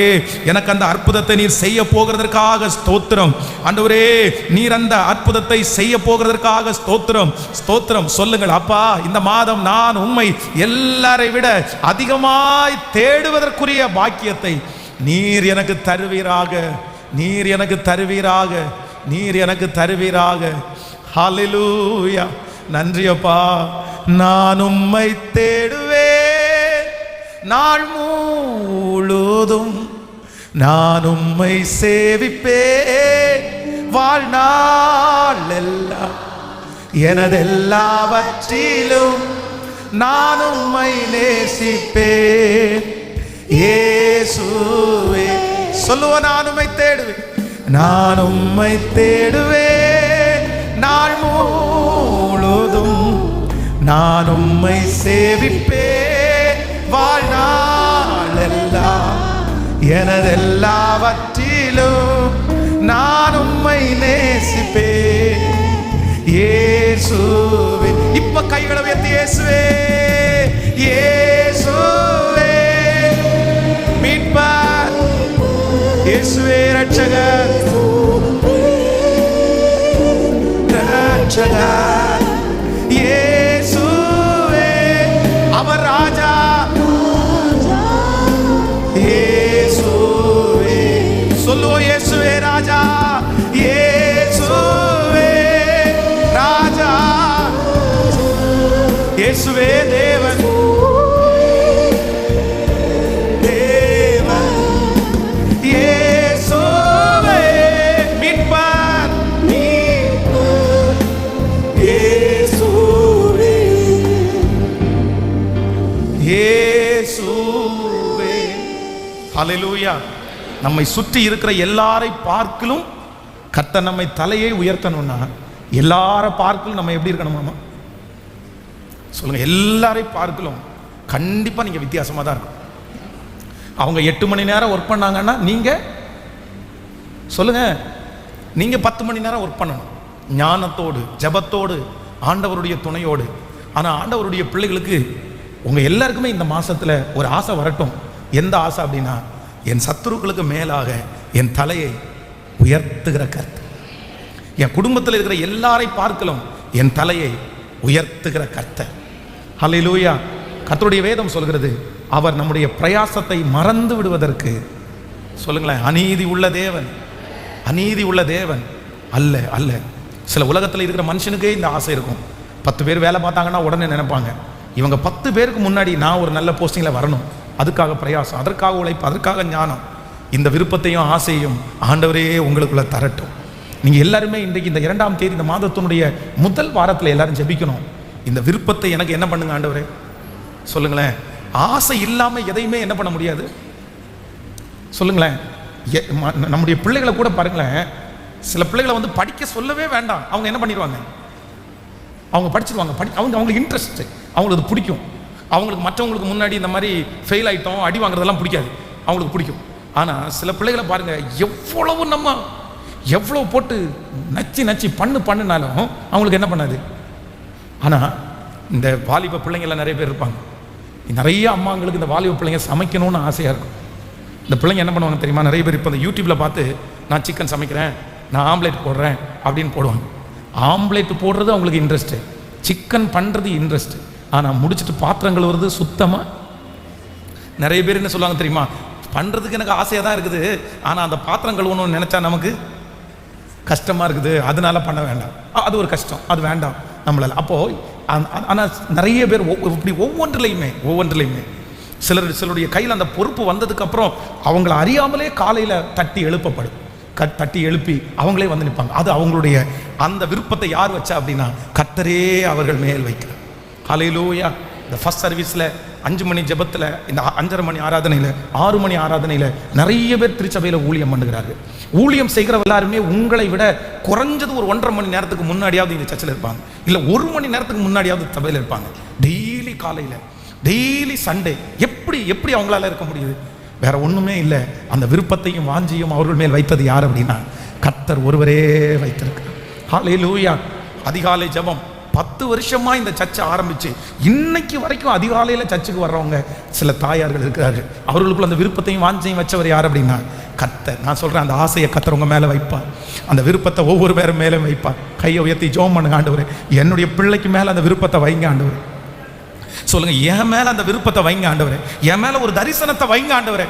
S1: எனக்கு அந்த அற்புதத்தை நீர் செய்ய போகிறதற்காக ஸ்தோத்திரம். ஆண்டவரே நீர் அந்த அற்புதத்தை செய்ய போகிறதற்காக ஸ்தோத்திரம், ஸ்தோத்திரம். சொல்லுங்கள், அப்பா இந்த மாதம் நான் உம்மை எல்லாரை விட அதிகமாய் தேடுவதற்குரிய பாக்கியத்தை நீர் எனக்கு தருவீராக, நீர் எனக்கு தருவீராக, நீர் எனக்கு தருவீராக. ஹல்லேலூயா. நன்றி அப்பா. நான் உம்மை தேடுவேன் நாள் முழுதும், நான் உம்மை சேவிப்பேன் வாழ்நாள் எல்லாம், எனதெல்லாவற்றிலும் நான் உம்மை நேசிப்பேன் இயேசுவே. சொல்லுவோம், நான் உம்மை தேடுவேன், நான் உம்மை தேடுவேன் நாள் முழுதும், நான் உம்மை சேவிப்பேன் வாழ்நாள் எல்லாம், எனதெல்லாவற்றிலும் நான் உம்மை நேசிப்பேன் இயேசுவே. இப்ப கைகளை உயர்த்தி, இயேசுவே இயேசுவே மீட்பர், இயேசுவே ரட்சகர், ரட்சகர் இயேசுவே அவர் ராஜா, இயேசுவே. சொல்லுவோம், இயேசுவே ராஜா, இயேசுவே ராஜா, இயேசுவே தேவன், தேவன் இயேசுவே மீட்பர், இயேசுவே இயேசுவே. ஹல்லேலூயா. நம்மை சுற்றி இருக்கிற எல்லாரை பார்க்கலும் கர்த்தர் நம்மை தலையை உயர்த்தணும்னா எல்லாரை பார்க்கலும் நம்ம எப்படி இருக்கணுமாமா? சொல்லுங்க, எல்லாரை பார்க்கலும் கண்டிப்பா நீங்க வித்தியாசமா தான் இருக்கும். அவங்க 8 மணி நேரம் ஒர்க் பண்ணாங்கன்னா நீங்க சொல்லுங்க, நீங்க 10 மணி நேரம் ஒர்க் பண்ணணும், ஞானத்தோடு ஜபத்தோடு ஆண்டவருடைய துணையோடு. ஆனா ஆண்டவருடைய பிள்ளைகளுக்கு உங்க எல்லாருக்குமே இந்த மாசத்துல ஒரு ஆசை வரட்டும். எந்த ஆசை அப்படின்னா, என் சத்துருக்களுக்கு மேலாக என் தலையை உயர்த்துகிற கர்த்தர், என் குடும்பத்தில் இருக்கிற எல்லாரை பார்க்கலாம் என் தலையை உயர்த்துகிற கர்த்தர். ஹல்லேலூயா. கர்த்தருடைய வேதம் சொல்கிறது, அவர் நம்முடைய பிரயாசத்தை மறந்து விடுவதற்கு, சொல்லுங்களேன், அநீதி உள்ள தேவன், அநீதி உள்ள தேவன் அல்ல அல்ல. சில உலகத்தில் இருக்கிற மனுஷனுக்கே இந்த ஆசை இருக்கும். 10 பேர் வேலை பார்த்தாங்கன்னா உடனே நினைப்பாங்க, இவங்க 10 பேருக்கு முன்னாடி நான் ஒரு நல்ல போஸ்டிங்கில் வரணும், அதுக்காக பிரயாசம், அதற்காக உழைப்பு, அதற்காக ஞானம். இந்த விருப்பத்தையும் ஆசையும் ஆண்டவரே உங்களுக்குள்ள தரட்டும். நீங்கள் எல்லாருமே இன்றைக்கு இந்த 2ஆம் தேதி இந்த மாதத்தினுடைய முதல் வாரத்தில் எல்லாரும் ஜெபிக்கணும். இந்த விருப்பத்தை எனக்கு என்ன பண்ணுங்க ஆண்டவரே, சொல்லுங்களேன். ஆசை இல்லாமல் எதையுமே என்ன பண்ண முடியாது, சொல்லுங்களேன். நம்முடைய பிள்ளைகளை கூட பாருங்களேன், சில பிள்ளைகளை படிக்க சொல்லவே வேண்டாம், அவங்க என்ன பண்ணிடுவாங்க, அவங்க படிச்சிருவாங்க. அவங்களுக்கு இன்ட்ரெஸ்ட், அவங்களுக்கு பிடிக்கும். அவங்களுக்கு மற்றவங்களுக்கு முன்னாடி இந்த மாதிரி ஃபெயில் ஆகிட்டோம் அடி வாங்குறதெல்லாம் பிடிக்காது, அவங்களுக்கு பிடிக்கும். ஆனால் சில பிள்ளைகளை பாருங்க, எவ்வளவு போட்டு நச்சு பண்ணினாலும் அவங்களுக்கு என்ன பண்ணாது. ஆனால் இந்த வாலிப பிள்ளைங்கள்லாம் நிறைய பேர் இருப்பாங்க. நிறைய அம்மாங்களுக்கு இந்த வாலிப பிள்ளைங்க சமைக்கணும்னு ஆசையாக இருக்கும். இந்த பிள்ளைங்க என்ன பண்ணுவாங்க தெரியுமா? நிறைய பேர் இப்போ இந்த யூடியூப்பில் பார்த்து நான் சிக்கன் சமைக்கிறேன், நான் ஆம்லேட் போடுறேன் அப்படின்னு போடுவாங்க. ஆம்லேட் போடுறது அவங்களுக்கு இன்ட்ரெஸ்ட்டு, சிக்கன் பண்ணுறது இன்ட்ரெஸ்ட்டு. ஆனால் முடிச்சுட்டு பாத்திரங்கள் வருது சுத்தமாக. நிறைய பேர் என்ன சொல்லுவாங்க தெரியுமா? பண்ணுறதுக்கு எனக்கு ஆசையாக தான் இருக்குது, ஆனால் அந்த பாத்திரம் கழுவணும்னு நினச்சா நமக்கு கஷ்டமாக இருக்குது, அதனால பண்ண வேண்டாம். அது ஒரு கஷ்டம், அது வேண்டாம் நம்மளால். அப்போது ஆனால் நிறைய பேர் இப்படி ஒவ்வொன்றிலையுமே சிலருடைய கையில் அந்த பொறுப்பு வந்ததுக்கப்புறம் அவங்கள அறியாமலே காலையில் தட்டி எழுப்பி அவங்களே வந்து நிற்பாங்க. அது அவங்களுடைய அந்த விருப்பத்தை யார் வச்சா அப்படின்னா கர்த்தரே அவர்கள் மேல் வைக்கிறார். ஹல்லேலூயா. இந்த ஃபர்ஸ்ட் சர்வீஸில் 5 மணி ஜெபத்தில், இந்த 5:30 மணி ஆராதனையில், 6 மணி ஆராதனையில் நிறைய பேர் திருச்சபையில் ஊழியம் பண்ணுகிறார்கள். ஊழியம் செய்கிற எல்லாருமே உங்களை விட குறைஞ்சது ஒரு 1.5 மணி நேரத்துக்கு முன்னாடியாவது இந்த சர்ச்சில் இருப்பாங்க, இல்லை 1 மணி நேரத்துக்கு முன்னாடியாவது சபையில் இருப்பாங்க. டெய்லி காலையில், டெய்லி சண்டே. எப்படி அவங்களால இருக்க முடியுது? வேற ஒன்றுமே இல்லை. அந்த விருப்பத்தையும் வாஞ்சியும் அவர்கள் மேல் வைத்தது யார் அப்படின்னா கர்த்தர் ஒருவரே வைத்திருக்கிறார். ஹல்லேலூயா. அதிகாலை ஜெபம் 10 வருஷமா இந்த சர்ச்சை ஆரம்பிச்சு இன்னைக்கு வரைக்கும் அதிகாலையில் சர்ச்சுக்கு வர்றவங்க சில தாயார்கள் இருக்கிறார்கள். அவர்களுக்குள்ள அந்த விருப்பத்தையும் வாஞ்சையும் வச்சவர் யார் அப்படின்னா கர்த்தர். நான் சொல்றேன், அந்த ஆசையை கர்த்தர் உங்க மேல வைப்பார். அந்த விருப்பத்தை ஒவ்வொரு பேரும் மேலே வைப்பார். கையை உயர்த்தி ஜெபம் பண்ணுங்க, ஆண்டவரே என்னுடைய பிள்ளைக்கு மேல அந்த விருப்பத்தை வைங்க ஆண்டவரே. சொல்லுங்க, என் மேல அந்த விருப்பத்தை வைங்க ஆண்டவரே, என் மேல ஒரு தரிசனத்தை வைங்க ஆண்டவரே.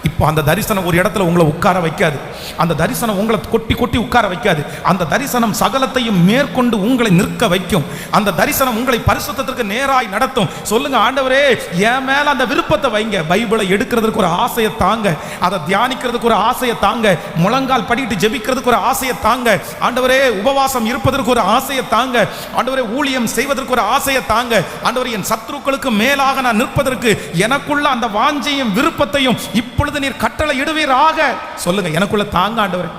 S1: இப்போ அந்த தரிசனம் ஒரு இடத்துல உங்களை உட்கார வைக்காது. அந்த தரிசனம் உங்களை கொட்டி உட்கார வைக்காது. அந்த தரிசனம் சகலத்தையும் மேற்கொண்டு உங்களை நிற்க வைக்கும். அந்த தரிசனம் உங்களை பரிசுத்தத்திற்கு நேராய் நடத்தும். சொல்லுங்க, ஆண்டவரே என் மேல அந்த விருப்பத்தை வைங்க. பைபிளை எடுக்கிறதுக்கு ஒரு ஆசையை தாங்க, அதை தியானிக்கிறதுக்கு ஒரு ஆசையை தாங்க, முழங்கால் படிட்டு ஜெபிக்கிறதுக்கு ஒரு ஆசையை தாங்க, ஆண்டவரே உபவாசம் இருப்பதற்கு ஒரு ஆசையை தாங்க, ஆண்டவரே ஊழியம் செய்வதற்கு ஒரு ஆசையை தாங்க, ஆண்டவரே என் சத்துருக்களுக்கு மேலாக நான் நிற்பதற்கு எனக்குள்ள அந்த வாஞ்சையும் விருப்பத்தையும் இப்பொழுது நீர் கட்டளை இடுவீராக. சொல்லுங்க, எனக்குள்ள தாங்க ஆண்டவரே.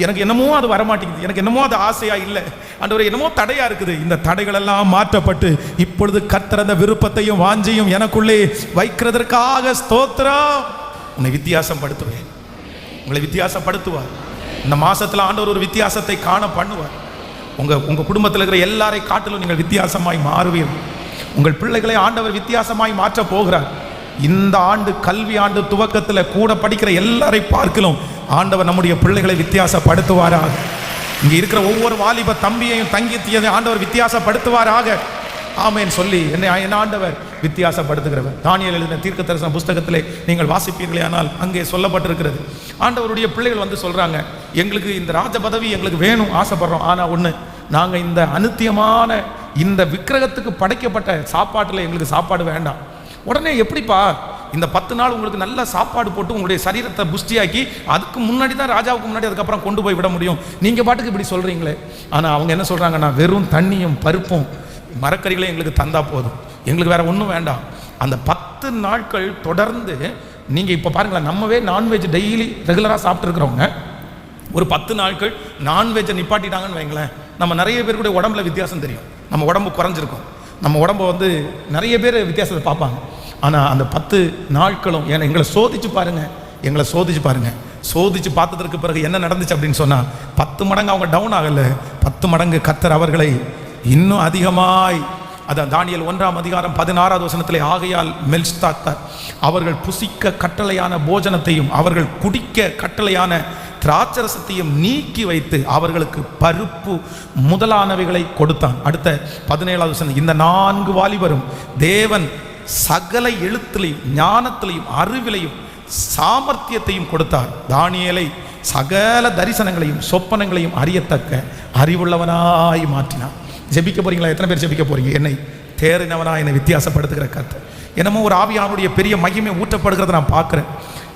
S1: எனக்கு என்னமோ அது வரமாட்டேங்குது, எனக்கு என்னமோ அது ஆசையா இல்லை ஆண்டவரே, என்னமோ தடையா இருக்குது. இந்த தடைகள் எல்லாம் மாற்றப்பட்டு இப்பொழுது கர்த்தர் அந்த விருப்பத்தையும் வாஞ்சையும் எனக்குள்ளே வைக்கிறதற்காக ஸ்தோத்திரம். உன்னை வித்தியாசப்படுத்துவேன், உங்களை வித்தியாசப்படுத்துவார். இந்த மாசத்துல ஆண்டவர் ஒரு வித்தியாசத்தை காண பண்ணுவார். உங்க குடும்பத்தில் இருக்கிற எல்லாரை காட்டிலும் நீங்கள் வித்தியாசமாய் மாறுவீர்கள். உங்கள் பிள்ளைகளை ஆண்டவர் வித்தியாசமாய் மாற்ற போகிறார். இந்த ஆண்டு கல்வி ஆண்டு துவக்கத்தில் கூட படிக்கிற எல்லாரை பார்க்கலாம் ஆண்டவர் நம்முடைய பிள்ளைகளை வித்தியாசப்படுத்துவாராக. இங்கே இருக்கிற ஒவ்வொரு வாலிப தம்பியையும் தங்கியத்தையும் ஆண்டவர் வித்தியாசப்படுத்துவாராக. ஆமேன் சொல்லி என் ஆண்டவர் வித்தியாசப்படுத்துகிறவர். தானியேல் எழுதின தீர்க்க தரிசன புஸ்தகத்திலே நீங்கள் வாசிப்பீர்களே, ஆனால் அங்கே சொல்லப்பட்டிருக்கிறது, ஆண்டவருடைய பிள்ளைகள் வந்து சொல்றாங்க, எங்களுக்கு இந்த ராஜ பதவி எங்களுக்கு வேணும், ஆசைப்படுறோம். ஆனால் ஒன்று, நாங்கள் இந்த அநித்தியமான இந்த விக்கிரகத்துக்கு படைக்கப்பட்ட சாப்பாட்டில் எங்களுக்கு சாப்பாடு வேண்டாம். உடனே எப்படிப்பா இந்த 10 நாள் உங்களுக்கு நல்ல சாப்பாடு போட்டு உங்களுடைய சரீரத்தை புஷ்டியாக்கி அதுக்கு முன்னாடி தான் ராஜாவுக்கு முன்னாடி அதுக்கப்புறம் கொண்டு போய் விட முடியும், நீங்க பாட்டுக்கு இப்படி சொல்றீங்களே. ஆனா அவங்க என்ன சொல்றாங்கன்னா, வெறும் தண்ணியும் பருப்பும் மரக்கறிகளையும் எங்களுக்கு தந்தா போதும், எங்களுக்கு வேற ஒன்றும் வேண்டாம். அந்த 10 நாட்கள் தொடர்ந்து நீங்க இப்ப பாருங்களேன், நம்மவே நான்வெஜ் டெய்லி ரெகுலரா சாப்பிட்டு இருக்கிறவங்க ஒரு 10 நாட்கள் நான்வெஜ்ஜை நிப்பாட்டிட்டாங்கன்னு வைங்களேன், நம்ம நிறைய பேருடைய உடம்புல வித்தியாசம் தெரியும். நம்ம உடம்பு குறைஞ்சிருக்கும், நம்ம உடம்பை வந்து நிறைய பேர் வித்தியாசத்தை பார்ப்பாங்க. ஆனால் அந்த 10 நாட்களும் எங்களை சோதிச்சு பாருங்க, சோதிச்சு பார்த்ததற்கு பிறகு என்ன நடந்துச்சு அப்படின்னு சொன்னால் 10 மடங்கு அவங்க டவுன் ஆகலை, 10 மடங்கு கர்த்தர் அவர்களை இன்னும் அதிகமாய், அதான் தானியேல் 1ஆம் அதிகாரம் 16வது வசனத்திலே, ஆகையால் மெல்ஸ்தாத்தார் அவர்கள் புசிக்க கட்டளையான போஜனத்தையும் அவர்கள் குடிக்க கட்டளையான திராட்சரசத்தையும் நீக்கி வைத்து அவர்களுக்கு பருப்பு முதலானவைகளை கொடுத்தான். அடுத்த 17வது வசனம், இந்த 4 வாலிபரும் தேவன் சகல எழுத்திலையும் ஞானத்திலையும் அறிவிலையும் சாமர்த்தியத்தையும் கொடுத்தார். தானியேலை சகல தரிசனங்களையும் சொப்பனங்களையும் அறியத்தக்க அறிவுள்ளவனாய் மாற்றினார். ஜெபிக்க போறீங்களா? எத்தனை பேர் ஜெபிக்க போறீங்க? என்னை தேறினவனா, என்னை வித்தியாசப்படுத்துகிற கர்த்தர். என்னமோ ஒரு ஆவியானுடைய பெரிய மகிமை ஊற்றப்படுகிறத நான் பார்க்குறேன்.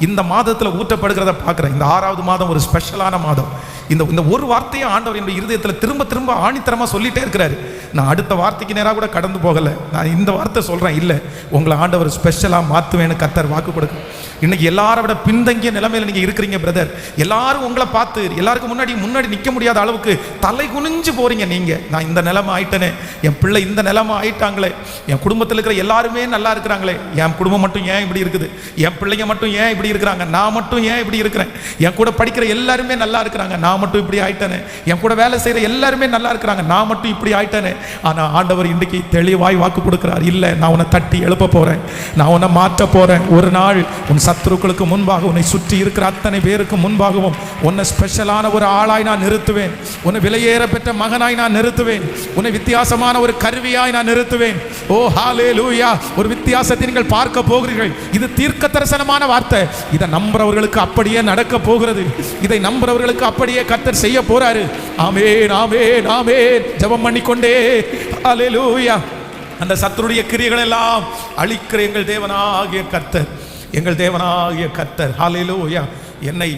S1: இந்த மாதத்தில் ஊற்றப்படுகிறத பார்க்குறேன். இந்த 6வது மாதம் ஒரு ஸ்பெஷலான மாதம். இந்த ஒரு வார்த்தையை ஆண்டவர் என்னுடைய இருதயத்தில் திரும்ப திரும்ப ஆணித்தரமாக சொல்லிட்டே இருக்கிறாரு. நான் அடுத்த வார்த்தைக்கு நேராக கூட கடந்து போகலை, நான் இந்த வார்த்தை சொல்கிறேன். இல்லை, உங்களை ஆண்டவர் ஸ்பெஷலாக மாற்றுவேன்னு கர்த்தர் வாக்கு கொடுக்கும். இன்னைக்கு எல்லாரை விட பின்தங்கிய நிலைமையில் நீங்கள் இருக்கிறீங்க பிரதர். எல்லாரும் உங்களை பார்த்து எல்லாருக்கும் முன்னாடி நிற்க முடியாத அளவுக்கு தலை குனிஞ்சு போறீங்க. நீங்கள், நான் இந்த நிலைமை ஆயிட்டேனே, என் பிள்ளை இந்த நிலைமை ஆயிட்டாங்களே, என் குடும்பத்தில் இருக்கிற எல்லாருமே நல்லா இருக்கிறாங்களே, என் குடும்பம் மட்டும் ஏன் இப்படி இருக்குது, என் பிள்ளைங்க மட்டும் ஏன் இப்படி இருக்கிறாங்க, நான் மட்டும் ஏன் இப்படி இருக்கிறேன், என் கூட படிக்கிற எல்லாருமே நல்லா இருக்கிறாங்க, நான் மட்டும் இப்படி ஆயிட்டேனே, என் கூட வேலை செய்கிற எல்லாருமே நல்லா இருக்கிறாங்க, நான் மட்டும் இப்படி ஆயிட்டேனே. ஆனால் ஆண்டவர் இன்றைக்கு தெளிவாய் வாக்கு கொடுக்கிறார். இல்லை, நான் உன்னை தட்டி எழுப்ப போகிறேன், நான் உன்னை மாற்ற போகிறேன். ஒரு நாள் உன் சத்துருக்களுக்கு முன்பாக, உன்னை சுற்றி இருக்கிற அத்தனை பேருக்கு முன்பாகவும் உன்னை ஸ்பெஷலான ஒரு ஆளாய் நான் நிறுத்துவேன், உன்னை விலையேற பெற்ற மகனாய் நான் நிறுத்துவேன், உன்னை வித்தியாசமான ஒரு கருவியாய் நான் நிறுத்துவேன். ஓ ஹல்லேலூயா! ஒரு வித்தியாசத்தை நீங்கள் பார்க்க போகிறீர்கள். இது தீர்க்க தரிசனமான வார்த்தை. இதை நம்புறவர்களுக்கு அப்படியே நடக்க போகிறது. இதை நம்புறவர்களுக்கு அப்படியே கர்த்தர் செய்ய போறாரு. ஆமென், ஆமென், ஆமென். ஜெபம் பண்ணிக்கொண்டே ஹல்லேலூயா. அந்த சத்துருடைய கிரியைகள் எல்லாம் அழிக்கிற எங்கள் தேவனாகிய கர்த்தர், எங்கள் தேவனாகிய கர்த்தர் ஹல்லேலூயா, என்னை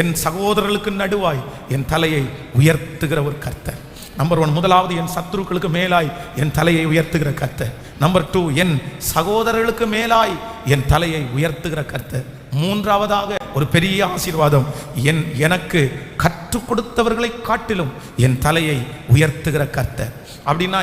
S1: என் சகோதரர்களுக்கு நடுவாய் என் தலையை உயர்த்துகிற ஒரு கர்த்தர். நம்பர் 1, முதலாவது என் சத்துருக்களுக்கு மேலாய் என் தலையை உயர்த்துகிற கர்த்தர். நம்பர் 2, என் சகோதரர்களுக்கு மேலாய் என் தலையை உயர்த்துகிற கர்த்தர். மூன்றாவதாக ஒரு பெரிய ஆசீர்வாதம், எனக்கு கற்றுக் கொடுத்தவர்களை காட்டிலும் என் தலையை உயர்த்துகிற கர்த்தர். அப்படின்னா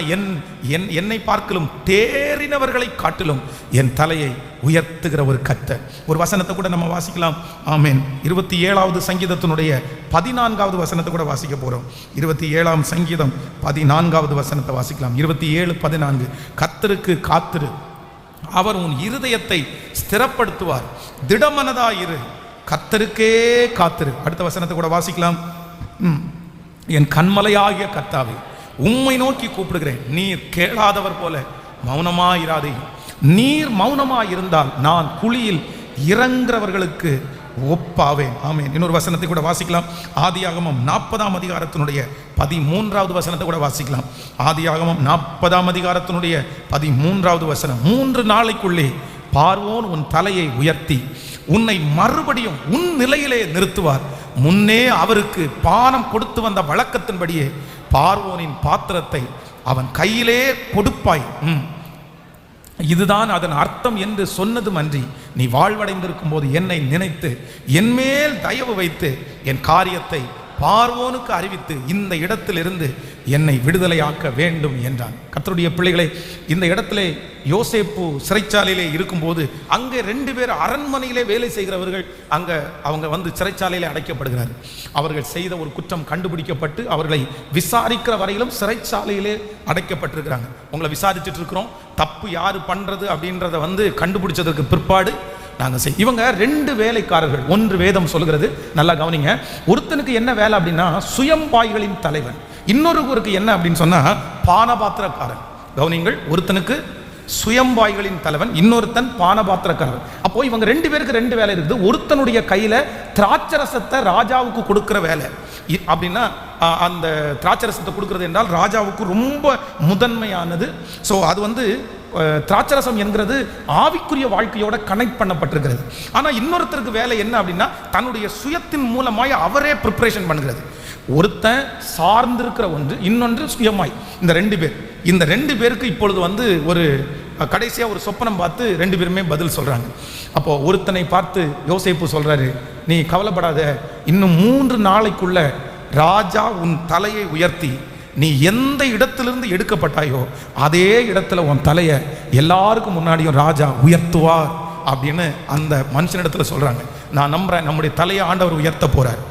S1: என்னை பார்க்கலும் தேறினவர்களை காட்டிலும் என் தலையை உயர்த்துகிற ஒரு கர்த்தர். ஒரு வசனத்தை கூட நம்ம வாசிக்கலாம். ஆமென். 27வது சங்கீதத்தினுடைய 14வது வசனத்தை கூட வாசிக்க போறோம். 27ஆம் சங்கீதம் 14வது வசனத்தை வாசிக்கலாம். 27:14. கர்த்தருக்கு காத்திரு, அவர் உன் இருதயத்தை ஸ்திரப்படுத்துவார், திடமனதாயிரு, கர்த்தருக்கே காத்திரு. அடுத்த வசனத்தை கூட வாசிக்கலாம். என் கண்மலையாகிய கர்த்தாவே, உம்மை நோக்கி கூப்பிடுகிறேன், நீர் கேளாதவர் போல மௌனமாயிராதே. நீர் மௌனமாயிருந்தால் நான் குழியில் இறங்குறவர்களுக்கு ஒப்பாவேன். ஆமென். இன்னொரு வசனத்தை கூட வாசிக்கலாம். ஆதியாகமம் 40ஆம் அதிகாரத்தினுடைய 13வது வசனத்தை கூட வாசிக்கலாம். ஆதியாகமம் 40ஆம் அதிகாரத்தினுடைய 13வது வசனம். 3 நாளைக்குள்ளே பார்வோன் உன் தலையை உயர்த்தி உன்னை மறுபடியும் உன் நிலையிலே நிறுத்துவார். முன்னே அவருக்கு பானம் கொடுத்து வந்த வழக்கத்தின்படியே பார்வோனின் பாத்திரத்தை அவன் கையிலே கொடுப்பாய். இதுதான் அதன் அர்த்தம் என்று சொன்னதும் அன்றி, நீ வாழ்வடைந்திருக்கும் போது என்னை நினைத்து என்மேல் தயவு வைத்து என் காரியத்தை பார்வோனுக்கு அறிவித்து இந்த இடத்திலிருந்து என்னை விடுதலையாக்க வேண்டும் என்றான். கர்த்தருடைய பிள்ளைகளை, இந்த இடத்திலே யோசேப்பு சிறைச்சாலையிலே இருக்கும்போது அங்கே 2 பேர் அரண்மனையிலே வேலை செய்கிறவர்கள் அவங்க சிறைச்சாலையிலே அடைக்கப்படுகிறார். அவர்கள் செய்த ஒரு குற்றம் கண்டுபிடிக்கப்பட்டு அவர்களை விசாரிக்கிற வரையிலும் சிறைச்சாலையிலே அடைக்கப்பட்டிருக்கிறாங்க. உங்களை விசாரிச்சுட்டு இருக்கிறோம், தப்பு யாரு பண்றது அப்படின்றத கண்டுபிடிச்சதற்கு பிற்பாடு இவங்க 2 வேலைக்காரர்கள். ஒன்று வேதம் சொல்கிறது, நல்லா கவனிங்க. ஒருத்தனுக்கு என்ன வேலை அப்படின்னா சுயம்பாய்களின் தலைவன், இன்னொருவருக்கு என்ன அப்படின்னு சொன்னா பானபாத்திரக்காரன். கவனிங்கள், ஒருத்தனுக்கு சுயம்பாய்களின் தலைவன், இன்னொருத்தன் பானபாத்திரக்காரன். அப்போ இவங்க 2 பேருக்கு 2 வேலை இருக்குது. ஒருத்தனுடைய கையில திராட்சரசத்தை ராஜாவுக்கு கொடுக்கிற வேலை. அப்படின்னா அந்த திராட்சரசத்தை கொடுக்கிறது என்றால் ராஜாவுக்கு ரொம்ப முதன்மையானது. ஸோ அது திராட்சரசம் என்கிறது ஆவிக்குரிய வாழ்க்கையோட கனெக்ட் பண்ணப்பட்டிருக்கிறது. ஆனால் இன்னொருத்தருக்கு வேலை என்ன அப்படின்னா தன்னுடைய சுயத்தின் மூலமாய் அவரே ப்ரிப்பரேஷன் பண்ணுகிறது. ஒருத்தன் சார்ந்திருக்கிற ஒன்று, இன்னொன்று சுயமாய். இந்த 2 பேர், இந்த 2 பேருக்கு இப்பொழுது ஒரு கடைசியாக ஒரு சொப்பனம் பார்த்து 2 பேருமே பதில் சொல்கிறாங்க. அப்போ ஒருத்தனை பார்த்து யோசேப்பு சொல்கிறாரு, நீ கவலைப்படாத, இன்னும் 3 நாளைக்குள்ள ராஜா உன் தலையை உயர்த்தி நீ எந்த இடத்திலிருந்து எடுக்கப்பட்டாயோ அதே இடத்துல உன் தலையை எல்லாருக்கும் முன்னாடியும் ராஜா உயர்த்துவார் அப்படின்னு அந்த மனுஷனிடத்துல சொல்றாங்க. நான் நம்புறேன், நம்முடைய தலையை ஆண்டவர் உயர்த்த போறார்.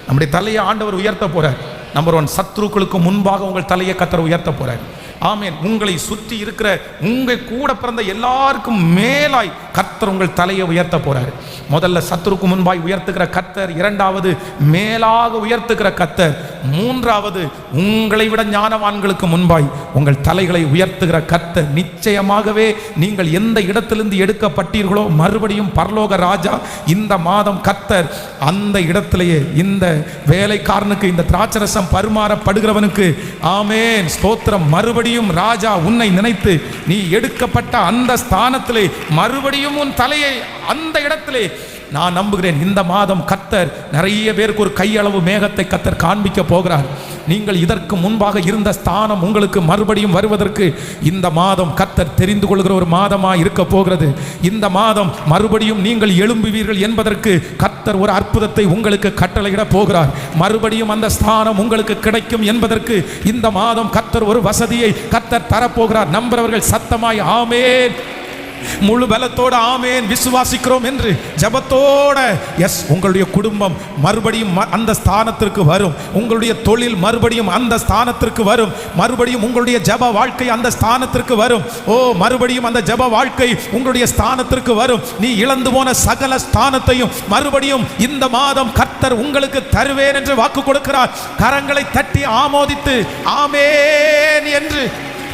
S1: நம்முடைய தலையை ஆண்டவர் உயர்த்த போறார். நம்பர் 1, சத்துருக்களுக்கு முன்பாக உங்கள் தலையை கர்த்தர் உயர்த்த போறார். ஆமென். உங்களை சுற்றி இருக்கிற உங்கள் கூட பிறந்த எல்லாருக்கும் மேலாய் கர்த்தர் உங்கள் தலையை உயர்த்த போறார். முதல்ல சத்துருக்கு முன்பாய் உயர்த்துகிற கர்த்தர், 2வது மேலாக உயர்த்துகிற கர்த்தர், 3வது உங்களை விட ஞானவான்களுக்கு முன்பாய் உங்கள் தலைகளை உயர்த்துகிற கர்த்தர். நிச்சயமாகவே நீங்கள் எந்த இடத்திலிருந்து எடுக்கப்பட்டீர்களோ மறுபடியும் பரலோக ராஜா இந்த மாதம் கர்த்தர் அந்த இடத்திலேயே இந்த வேலைக்காரனுக்கு, இந்த திராட்சரசம் பரிமாறப்படுகிறவனுக்கு, ஆமென், ஸ்தோத்திரம், மறுபடியும் ராஜா உன்னை நினைத்து நீ எடுக்கப்பட்ட அந்த ஸ்தானத்திலே மறுபடியும் உன் தலையை அந்த இடத்திலே நான் நம்புகிறேன் இந்த மாதம் கர்த்தர் நிறைய பேருக்கு ஒரு கையளவு மேகத்தை கர்த்தர் காண்பிக்க போகிறார். நீங்கள் இதற்கு முன்பாக இருந்த ஸ்தானம் உங்களுக்கு மறுபடியும் வருவதற்கு இந்த மாதம் கர்த்தர் தெரிந்து கொள்கிற ஒரு மாதமாக இருக்க போகிறது. இந்த மாதம் மறுபடியும் நீங்கள் எழும்புவீர்கள் என்பதற்கு கர்த்தர் ஒரு அற்புதத்தை உங்களுக்கு கட்டளையிட போகிறார். மறுபடியும் அந்த ஸ்தானம் உங்களுக்கு கிடைக்கும் என்பதற்கு இந்த மாதம் கர்த்தர் ஒரு வசதியை கர்த்தர் தரப்போகிறார். நம்புறவர்கள் சத்தமாய் ஆமென், முழு பலத்தோடு ஆமென் விசுவாசிக்கிறோம் என்று ஜெபத்தோட எஸ், உங்களுடைய குடும்பம் மறுபடியும் அந்த ஸ்தானத்திற்கு வரும். உங்களுடைய தொழில் மறுபடியும் அந்த ஸ்தானத்திற்கு வரும். மறுபடியும் உங்களுடைய ஜெப வாழ்க்கை அந்த ஸ்தானத்திற்கு வரும். ஓ, மறுபடியும் அந்த ஜெப வாழ்க்கை உங்களுடைய ஸ்தானத்திற்கு வரும். நீ இழந்து போன சகல ஸ்தானத்தையும் மறுபடியும் இந்த மாதம் கர்த்தர் உங்களுக்கு தருவேன் என்று வாக்கு கொடுக்கிறார். கரங்களை தட்டி ஆமோதித்து ஆமென் என்று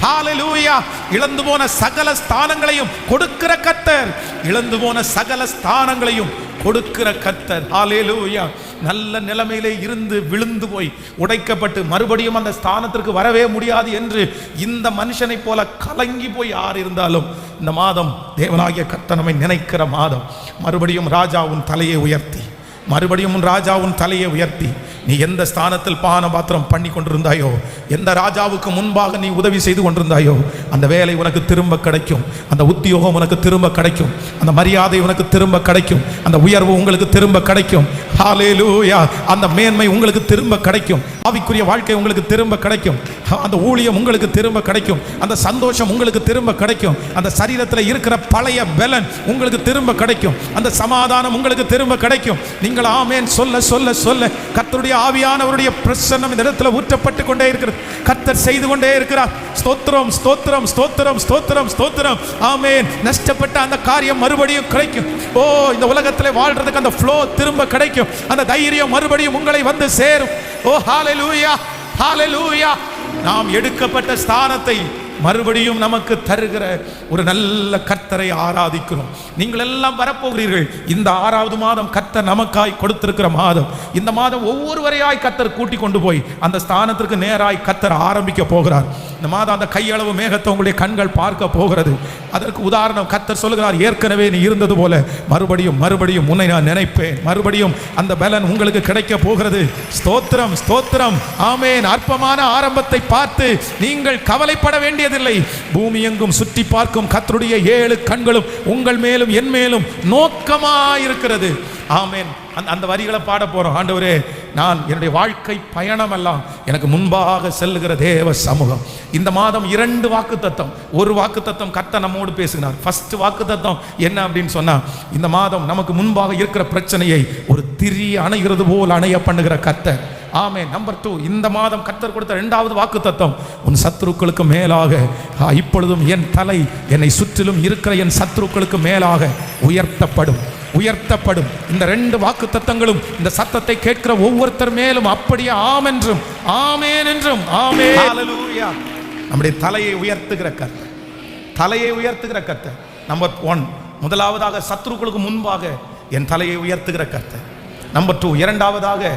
S1: ஹalleluya. இழந்து போன சகல ஸ்தானங்களையும் கொடுக்கிற கர்த்தர், இழந்து போன சகல ஸ்தானங்களையும் கொடுக்கிற கர்த்தர். ஹalleluya. நல்ல நிலைமையிலே இருந்து விழுந்து போய் உடைக்கப்பட்டு மறுபடியும் அந்த ஸ்தானத்திற்கு வரவே முடியாது என்று இந்த மனுஷனை போல கலங்கி போய் யார் இருந்தாலும் இந்த மாதம் தேவனாகிய கர்த்தர் நம்மை நினைக்கிற மாதம். மறுபடியும் ராஜா உன் தலையை உயர்த்தி, மறுபடியும் உன் ராஜா உன் தலையை உயர்த்தி, நீ எந்த ஸ்தானத்தில் பான பாத்திரம் பண்ணி கொண்டிருந்தாயோ, எந்த ராஜாவுக்கு முன்பாக நீ உதவி செய்து கொண்டிருந்தாயோ, அந்த வேலை உனக்கு திரும்ப கிடைக்கும். அந்த உத்தியோகம் உனக்கு திரும்ப கிடைக்கும். அந்த மரியாதை உனக்கு திரும்ப கிடைக்கும். அந்த உயர்வு உங்களுக்கு திரும்ப கிடைக்கும். ஹalleluya. அந்த மேன்மை உங்களுக்கு திரும்ப கிடைக்கும். ஆவிக்குரிய வாழ்க்கை உங்களுக்கு திரும்ப கிடைக்கும். அந்த ஊழியம் உங்களுக்கு திரும்ப கிடைக்கும். அந்த சந்தோஷம் உங்களுக்கு திரும்ப கிடைக்கும். அந்த சரீரத்தில் இருக்கிற பழைய பலன் உங்களுக்கு திரும்ப கிடைக்கும். அந்த சமாதானம் உங்களுக்கு திரும்ப கிடைக்கும். நீங்கள் ஆமென் சொல்ல சொல்ல சொல்ல கர்த்தருடைய ஆவியானவருடைய பிரசன்னம் இந்த இடத்துல ஊற்றப்பட்டு கொண்டே இருக்கிறது. கர்த்தர் செய்து கொண்டே இருக்கிறார். ஸ்தோத்திரம் ஸ்தோத்திரம் ஸ்தோத்திரம் ஸ்தோத்திரம் ஸ்தோத்திரம். ஆமென். நஷ்டப்பட்ட அந்த காரியம் மறுபடியும் கிடைக்கும். ஓ, இந்த உலகத்தில் வாழ்றதுக்கு அந்த ஃப்ளோ திரும்ப கிடைக்கும். அந்த தைரியம் மறுபடியும் உங்களை வந்து சேரும். ஓ ஹalleluya, ஹalleluya. நாம் எடுக்கப்பட்ட ஸ்தானத்தை மறுபடியும் நமக்கு தருகிற ஒரு நல்ல கர்த்தரை ஆராதிக்கிறோம். நீங்கள் எல்லாம் வரப்போகிறீர்கள். இந்த 6வது மாதம் கர்த்தர் நமக்காய் கொடுத்திருக்கிற மாதம். இந்த மாதம் ஒவ்வொருவரையாய் கர்த்தர் கூட்டி கொண்டு போய் அந்த ஸ்தானத்திற்கு நேராய் கர்த்தர் ஆரம்பிக்க போகிறார். இந்த மாதம் அந்த கையளவு மேகத்தை உங்களுடைய கண்கள் பார்க்க போகிறது. அதற்கு உதாரணம் கர்த்தர் சொல்லுகிறார், ஏற்கனவே நீ இருந்தது போல மறுபடியும் மறுபடியும் உன்னை நான் நினைப்பேன். மறுபடியும் அந்த பலன் உங்களுக்கு கிடைக்க போகிறது. ஸ்தோத்திரம் ஸ்தோத்திரம். ஆமென். அற்பமான ஆரம்பத்தை பார்த்து நீங்கள் கவலைப்பட வேண்டியதில்லை. பூமி எங்கும் சுற்றி பார்க்கும் கர்த்தருடைய 7 கண்களும் உங்கள் மேலும் என் மேலும் நோக்கமாயிருக்கிறது. ஆமென். அந்த வரிகளை பாட போறோம். ஆண்டவரே, நான் என்னுடைய வாழ்க்கை பயணம் எல்லாம் எனக்கு முன்பாக செல்லுகிற தேவ சமூகம். இந்த மாதம் 2 வாக்குத்தத்தம். ஒரு வாக்குத்தத்தம் கர்த்தர் நம்மோடு பேசுகிறார். ஃபர்ஸ்ட் வாக்குத்தத்தம் என்ன அப்படின்னு சொன்னா, இந்த மாதம் நமக்கு முன்பாக இருக்கிற பிரச்சனையை ஒரு திரி அணைகிறது போல் அணைய பண்ணுகிற கர்த்தர். ஆமென். நம்பர் 2, இந்த மாதம் கர்த்தர் கொடுத்த 2வது வாக்குத்தத்தம், உன் சத்துருக்களுக்கு மேலாக இப்பொழுதும் என் தலை என்னை சுற்றிலும் இருக்கிற என் சத்துருக்களுக்கு மேலாக உயர்த்தப்படும் உயர்த்தப்படும். இந்த 2 வாக்குத்தத்தங்களும் இந்த சத்தத்தை கேட்கிற ஒவ்வொருத்தர் மேலும் அப்படியே ஆமென்றும் ஆமென் என்றும் ஆமென். ஹalleluya. நம்முடைய தலையை உயர்த்துகிற கர்த்தர், தலையை உயர்த்துகிற கர்த்தர். நம்பர் 1, முதலாவதாக சத்துருக்களுக்கு முன்பாக என் தலையை உயர்த்துகிற கர்த்தர். நம்பர் 2, இரண்டாவதாக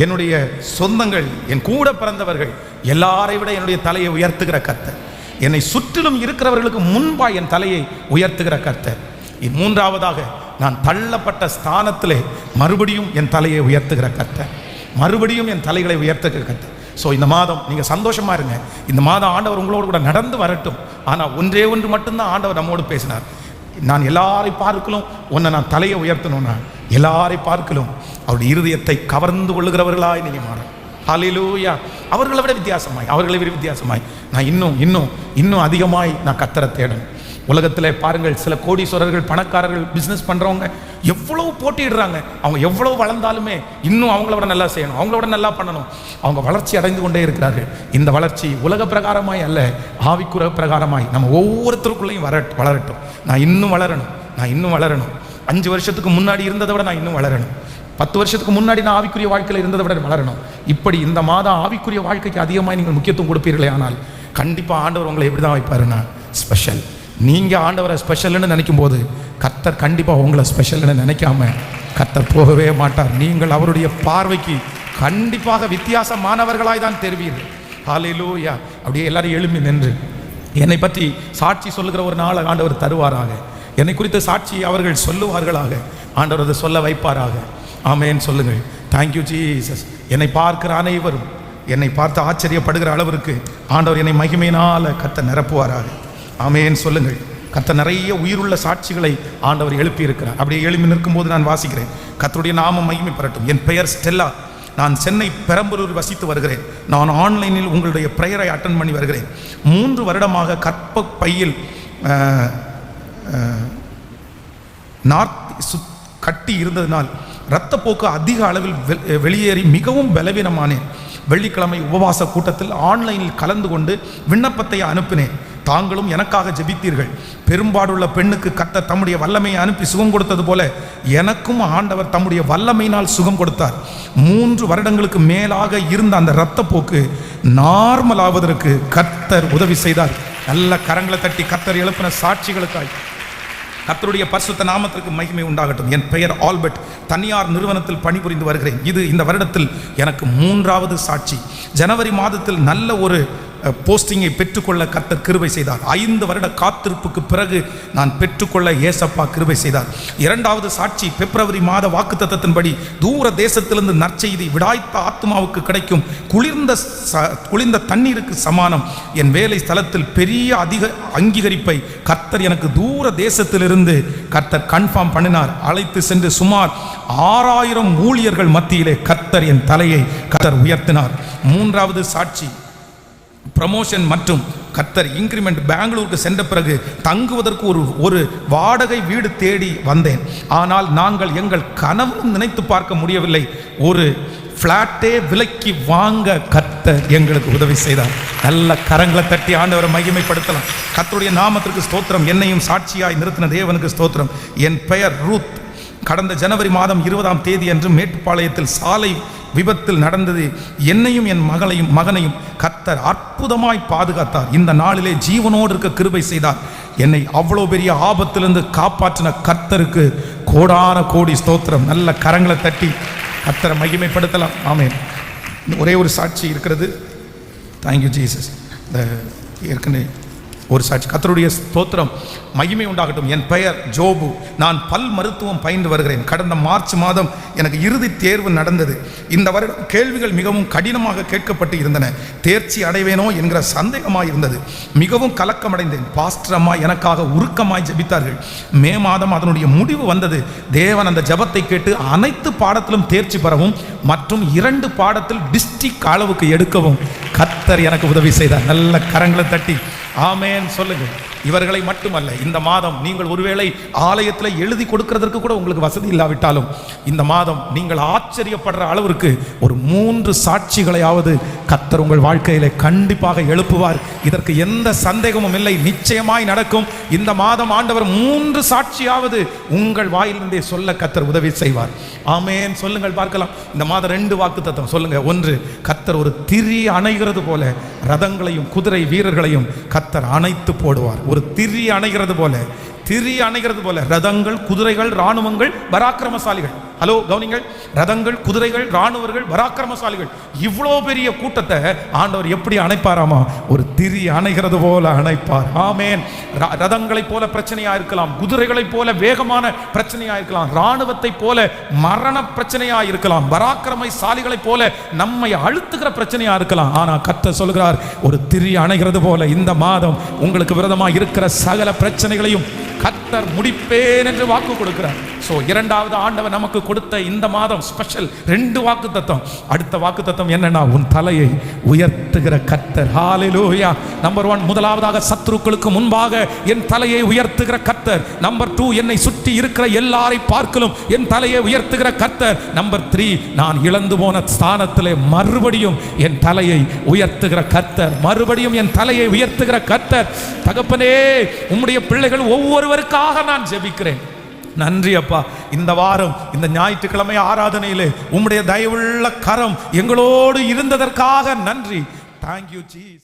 S1: என்னுடைய சொந்தங்கள், என் கூட பிறந்தவர்கள் எல்லாரை விட என்னுடைய தலையை உயர்த்துகிற கர்த்தர். என்னை சுற்றிலும் இருக்கிறவர்களுக்கு முன்பாக என் தலையை உயர்த்துகிற கர்த்தர். மூன்றாவதாக நான் தள்ளப்பட்ட ஸ்தானத்திலே மறுபடியும் என் தலையை உயர்த்துகிற கர்த்தர். மறுபடியும் என் தலைகளை உயர்த்துகிற கர்த்தர். ஸோ இந்த மாதம் நீங்கள் சந்தோஷமா இருங்க. இந்த மாதம் ஆண்டவர் உங்களோடு கூட நடந்து வரட்டும். ஆனால் ஒன்றே ஒன்று மட்டும்தான் ஆண்டவர் நம்மோடு பேசினார். நான் எல்லாரை பார்க்கலும் உன்னை நான் தலையை உயர்த்தணும்னா எல்லாரை பார்க்கலும் அவருடைய இருதயத்தை கவர்ந்து கொள்ளுகிறவர்களாய் நீங்கள் மாற. ஹல்லேலூயா. அவர்களை விட வித்தியாசமாய் நான் இன்னும் அதிகமாய் நான் கர்த்தரை தேடணும். உலகத்தில் பாருங்கள், சில கோடீஸ்வரர்கள், பணக்காரர்கள், பிஸ்னஸ் பண்ணுறவங்க எவ்வளவு போட்டிடுறாங்க. அவங்க எவ்வளவு வளர்ந்தாலுமே இன்னும் அவங்கள விட நல்லா செய்யணும், அவங்கள விட நல்லா பண்ணணும். அவங்க வளர்ச்சி அடைந்து கொண்டே இருக்கிறார்கள். இந்த வளர்ச்சி உலக பிரகாரமாய் அல்ல, ஆவிக்குற பிரகாரமாய் நம்ம ஒவ்வொருத்தருக்குள்ளேயும் வளரட்டும். நான் இன்னும் வளரணும். 5 வருஷத்துக்கு முன்னாடி இருந்ததை விட நான் இன்னும் வளரணும். 10 வருஷத்துக்கு முன்னாடி நான் ஆவிக்குரிய வாழ்க்கையில் இருந்ததை விட வளரணும். இப்படி இந்த மாதம் ஆவிக்குரிய வாழ்க்கைக்கு அதிகமாக நீங்கள் முக்கியத்துவம் கொடுப்பீர்களே, ஆனால் கண்டிப்பாக ஆண்டவர் உங்களை எப்படி தான் வைப்பாருன்னா ஸ்பெஷல். நீங்கள் ஆண்டவரை ஸ்பெஷல்னு நினைக்கும் போது கர்த்தர் கண்டிப்பாக உங்களை ஸ்பெஷல்னு நினைக்காம கர்த்தர் போகவே மாட்டார். நீங்கள் அவருடைய பார்வைக்கு கண்டிப்பாக வித்தியாசமானவர்களாய் தான் தெரிவீர்கள். ஹல்லேலூயா. அப்படியே எல்லாரும் எழும்பி நின்று என்னை பற்றி சாட்சி சொல்லுகிற ஒரு நாளை ஆண்டவர் தருவாராக. என்னை குறித்த சாட்சியை அவர்கள் சொல்லுவார்களாக. ஆண்டவர் அதை சொல்ல வைப்பாராக. ஆமேன் சொல்லுங்கள். Thank you Jesus. என்னை பார்க்கிற அனைவரும் என்னை பார்த்து ஆச்சரியப்படுகிற அளவிற்கு ஆண்டவர் என்னை மகிமையினால் கர்த்தர் நிரப்புவாராக. ஆமேன் சொல்லுங்கள். கர்த்தர் நிறைய உயிருள்ள சாட்சிகளை ஆண்டவர் எழுப்பி இருக்கிறார். அப்படியே எழுப்பி நிற்கும்போது நான் வாசிக்கிறேன். கர்த்தருடைய நாமம் மகிமை பெறட்டும். என் பெயர் ஸ்டெல்லா. நான் சென்னை பெரம்பலூர் வசித்து வருகிறேன். நான் ஆன்லைனில் உங்களுடைய ப்ரேயரை அட்டன் பண்ணி வருகிறேன். 3 வருடமாக கற்ப பையில் கட்டி இருந்ததினால் இரத்தப்போக்கு அதிக அளவில் வெளியேறி மிகவும் பலவீனமானேன். வெள்ளிக்கிழமை உபவாச கூட்டத்தில் ஆன்லைனில் கலந்து கொண்டு விண்ணப்பத்தை அனுப்பினேன். தாங்களும் எனக்காக ஜெபித்தீர்கள். பெரும்பாடுள்ள பெண்ணுக்கு கர்த்தர் தம்முடைய வல்லமையை அனுப்பி சுகம் கொடுத்தது போல எனக்கும் ஆண்டவர் தம்முடைய வல்லமையினால் சுகம் கொடுத்தார். 3 வருடங்களுக்கு மேலாக இருந்த அந்த இரத்தப்போக்கு நார்மல் ஆவதற்கு கர்த்தர் உதவி செய்தார். நல்ல கரங்களை தட்டி கர்த்தர் எழுப்பின சாட்சிகளுக்காய் கர்த்தருடைய பரிசுத்த நாமத்திற்கு மகிமை உண்டாகட்டும். என் பெயர் ஆல்பர்ட். தனியார் நிறுவனத்தில் பணிபுரிந்து வருகிறேன். இது இந்த வருடத்தில் எனக்கு 3வது சாட்சி. ஜனவரி மாதத்தில் நல்ல ஒரு போஸ்டிங்கை பெற்றுக்கொள்ள கர்த்தர் கிருபை செய்தார். 5 வருட காத்திருப்புக்கு பிறகு நான் பெற்றுக்கொள்ள ஏசப்பா கிருபை செய்தார். 2வது சாட்சி, பிப்ரவரி மாத வாக்குத்தத்தத்தின்படி தூர தேசத்திலிருந்து நற்செய்தி விடாய்த்த ஆத்மாவுக்கு கிடைக்கும் குளிர்ந்த தண்ணீருக்கு சமானம். என் வேலை ஸ்தலத்தில் பெரிய அதிக அங்கீகரிப்பை கர்த்தர் எனக்கு தூர தேசத்திலிருந்து கர்த்தர் கன்ஃபார்ம் பண்ணினார். அழைத்து சென்று சுமார் 6000 ஊழியர்கள் மத்தியிலே கர்த்தர் என் தலையை கர்த்தர் உயர்த்தினார். 3வது சாட்சி, ப்ரமோஷன் மற்றும் கர்த்தர் இன்க்ரிமெண்ட். பெங்களூருக்கு சென்ற பிறகு தங்குவதற்கு ஒரு வாடகை வீடு தேடி வந்தேன். ஆனால் நாங்கள் எங்கள் கனவும் நினைத்து பார்க்க முடியவில்லை. ஒரு ஃப்ளாட்டே விலைக்கு வாங்க கர்த்தர் எங்களுக்கு உதவி செய்தார். நல்ல கரங்களை தட்டி ஆண்டவரை மகிமைப்படுத்தலாம். கர்த்தருடைய நாமத்திற்கு ஸ்தோத்திரம். என்னையும் சாட்சியாய் நிறுத்தின தேவனுக்கு ஸ்தோத்திரம். என் பெயர் ரூத். கடந்த ஜனவரி மாதம் 20ஆம் தேதி அன்று மேட்டுப்பாளையத்தில் சாலை விபத்தில் நடந்தது. என்னையும் என் மகனையும் கர்த்தர் அற்புதமாய் பாதுகாத்தார். இந்த நாளிலே ஜீவனோடு இருக்க கிருபை செய்தார். என்னை அவ்வளோ பெரிய ஆபத்திலிருந்து காப்பாற்றின கர்த்தருக்கு கோடான கோடி ஸ்தோத்திரம். நல்ல கரங்களை தட்டி கர்த்தரை மகிமைப்படுத்தலாம். ஆமென். ஒரே ஒரு சாட்சி இருக்கிறது. Thank you Jesus. ஏற்கனவே ஒரு சாட்சி. கர்த்தருடைய ஸ்தோத்திரம் மகிமை உண்டாகட்டும். என் பெயர் ஜோபு. நான் பல் மருத்துவம் பயின்று வருகிறேன். கடந்த மார்ச் மாதம் எனக்கு இறுதி தேர்வு நடந்தது. இந்த வருடம் கேள்விகள் மிகவும் கடினமாக கேட்கப்பட்டு இருந்தன. தேர்ச்சி அடைவேனோ என்கிற சந்தேகமாய் இருந்தது. மிகவும் கலக்கமடைந்தேன். பாஸ்டர் அம்மா எனக்காக உருக்கமாய் ஜெபித்தார்கள். மே மாதம் அதனுடைய முடிவு வந்தது. தேவன் அந்த ஜெபத்தை கேட்டு அனைத்து பாடத்திலும் தேர்ச்சி பெறவும் மற்றும் 2 பாடத்தில் டிஸ்ட்ரிக்ட் அளவுக்கு எடுக்கவும் கர்த்தர் எனக்கு உதவி செய்தார். நல்ல கரங்களை தட்டி ஆமென் சொல்லுங்கள். இவர்களை மட்டுமல்ல, இந்த மாதம் நீங்கள் ஒருவேளை ஆலயத்தில் எழுதி கொடுக்கிறதற்கு கூட உங்களுக்கு வசதி இல்லாவிட்டாலும் இந்த மாதம் நீங்கள் ஆச்சரியப்படுற அளவிற்கு ஒரு 3 சாட்சிகளையாவது கர்த்தர் உங்கள் வாழ்க்கையிலே கண்டிப்பாக எழுப்புவார். இதற்கு எந்த சந்தேகமும் இல்லை. நிச்சயமாய் நடக்கும். இந்த மாதம் ஆண்டவர் 3 சாட்சியாவது உங்கள் வாயிலிருந்தே சொல்ல கர்த்தர் உதவி செய்வார். ஆமென் சொல்லுங்கள் பார்க்கலாம். இந்த மாதம் 2 வாக்குத்தத்தம் சொல்லுங்க. 1, கர்த்தர் ஒரு திரி அணைகிறது போல ரதங்களையும் குதிரை வீரர்களையும் கர்த்தர் அணைத்து போடுவார். ஒரு திரி அணைகிறது போல ரதங்கள், குதிரைகள், இராணுவங்கள், பராக்கிரமசாலிகள். ஹலோ கவனிங்கள். ரதங்கள், குதிரைகள், இராணுவர்கள், பராக்கிரமசாலிகள். இவ்வளோ பெரிய கூட்டத்தை ஆண்டவர் எப்படி அணைப்பாராமா? ஒரு திரி அணைகிறது போல அணைப்பார். ஆமேன். ரதங்களை போல பிரச்சனையா இருக்கலாம், குதிரைகளை போல வேகமான பிரச்சனையா இருக்கலாம், இராணுவத்தை போல மரண பிரச்சனையா இருக்கலாம், பராக்கிரமசாலிகளை போல நம்மை அழுத்துகிற பிரச்சனையா இருக்கலாம். ஆனா கர்த்தர் சொல்கிறார், ஒரு திரி அணைகிறது போல இந்த மாதம் உங்களுக்கு விரோதமாக இருக்கிற சகல பிரச்சனைகளையும் கர்த்தர் முடிப்பேன் என்று வாக்கு கொடுக்கிறார். சோ 2வது ஆண்டவர் நமக்கு கொடுத்த இந்த மாதம் ஸ்பெஷல் 2 வாக்குத்தத்தம். அடுத்த வாக்குத்தத்தம் என்னன்னா, உன் தலையை உயர்த்துகிற கர்த்தர். ஹalleluya. நம்பர் 1, முதலாவதாக சத்துருக்களுக்கு முன்பாக என் தலையை உயர்த்துகிற கர்த்தர். நம்பர் 2, என்னை சுற்றி இருக்கிற எல்லாரை பார்க்கலும் என் தலையை உயர்த்துகிற கர்த்தர். நம்பர் 3, நான் இழந்து போன ஸ்தானத்திலே மறுபடியும் என் தலையை உயர்த்துகிற கர்த்தர். மறுபடியும் என் தலையை உயர்த்துகிற கர்த்தர். தகப்பனே, உம்முடைய பிள்ளைகள் ஒவ்வொருவருக்காக நான் ஜெபிக்கிறேன். நன்றி அப்பா. இந்த வாரம் இந்த ஞாயிற்றுக்கிழமை ஆராதனையிலே உம்முடைய தயவுள்ள கரம் எங்களோடு இருந்ததற்காக நன்றி. Thank you Jesus.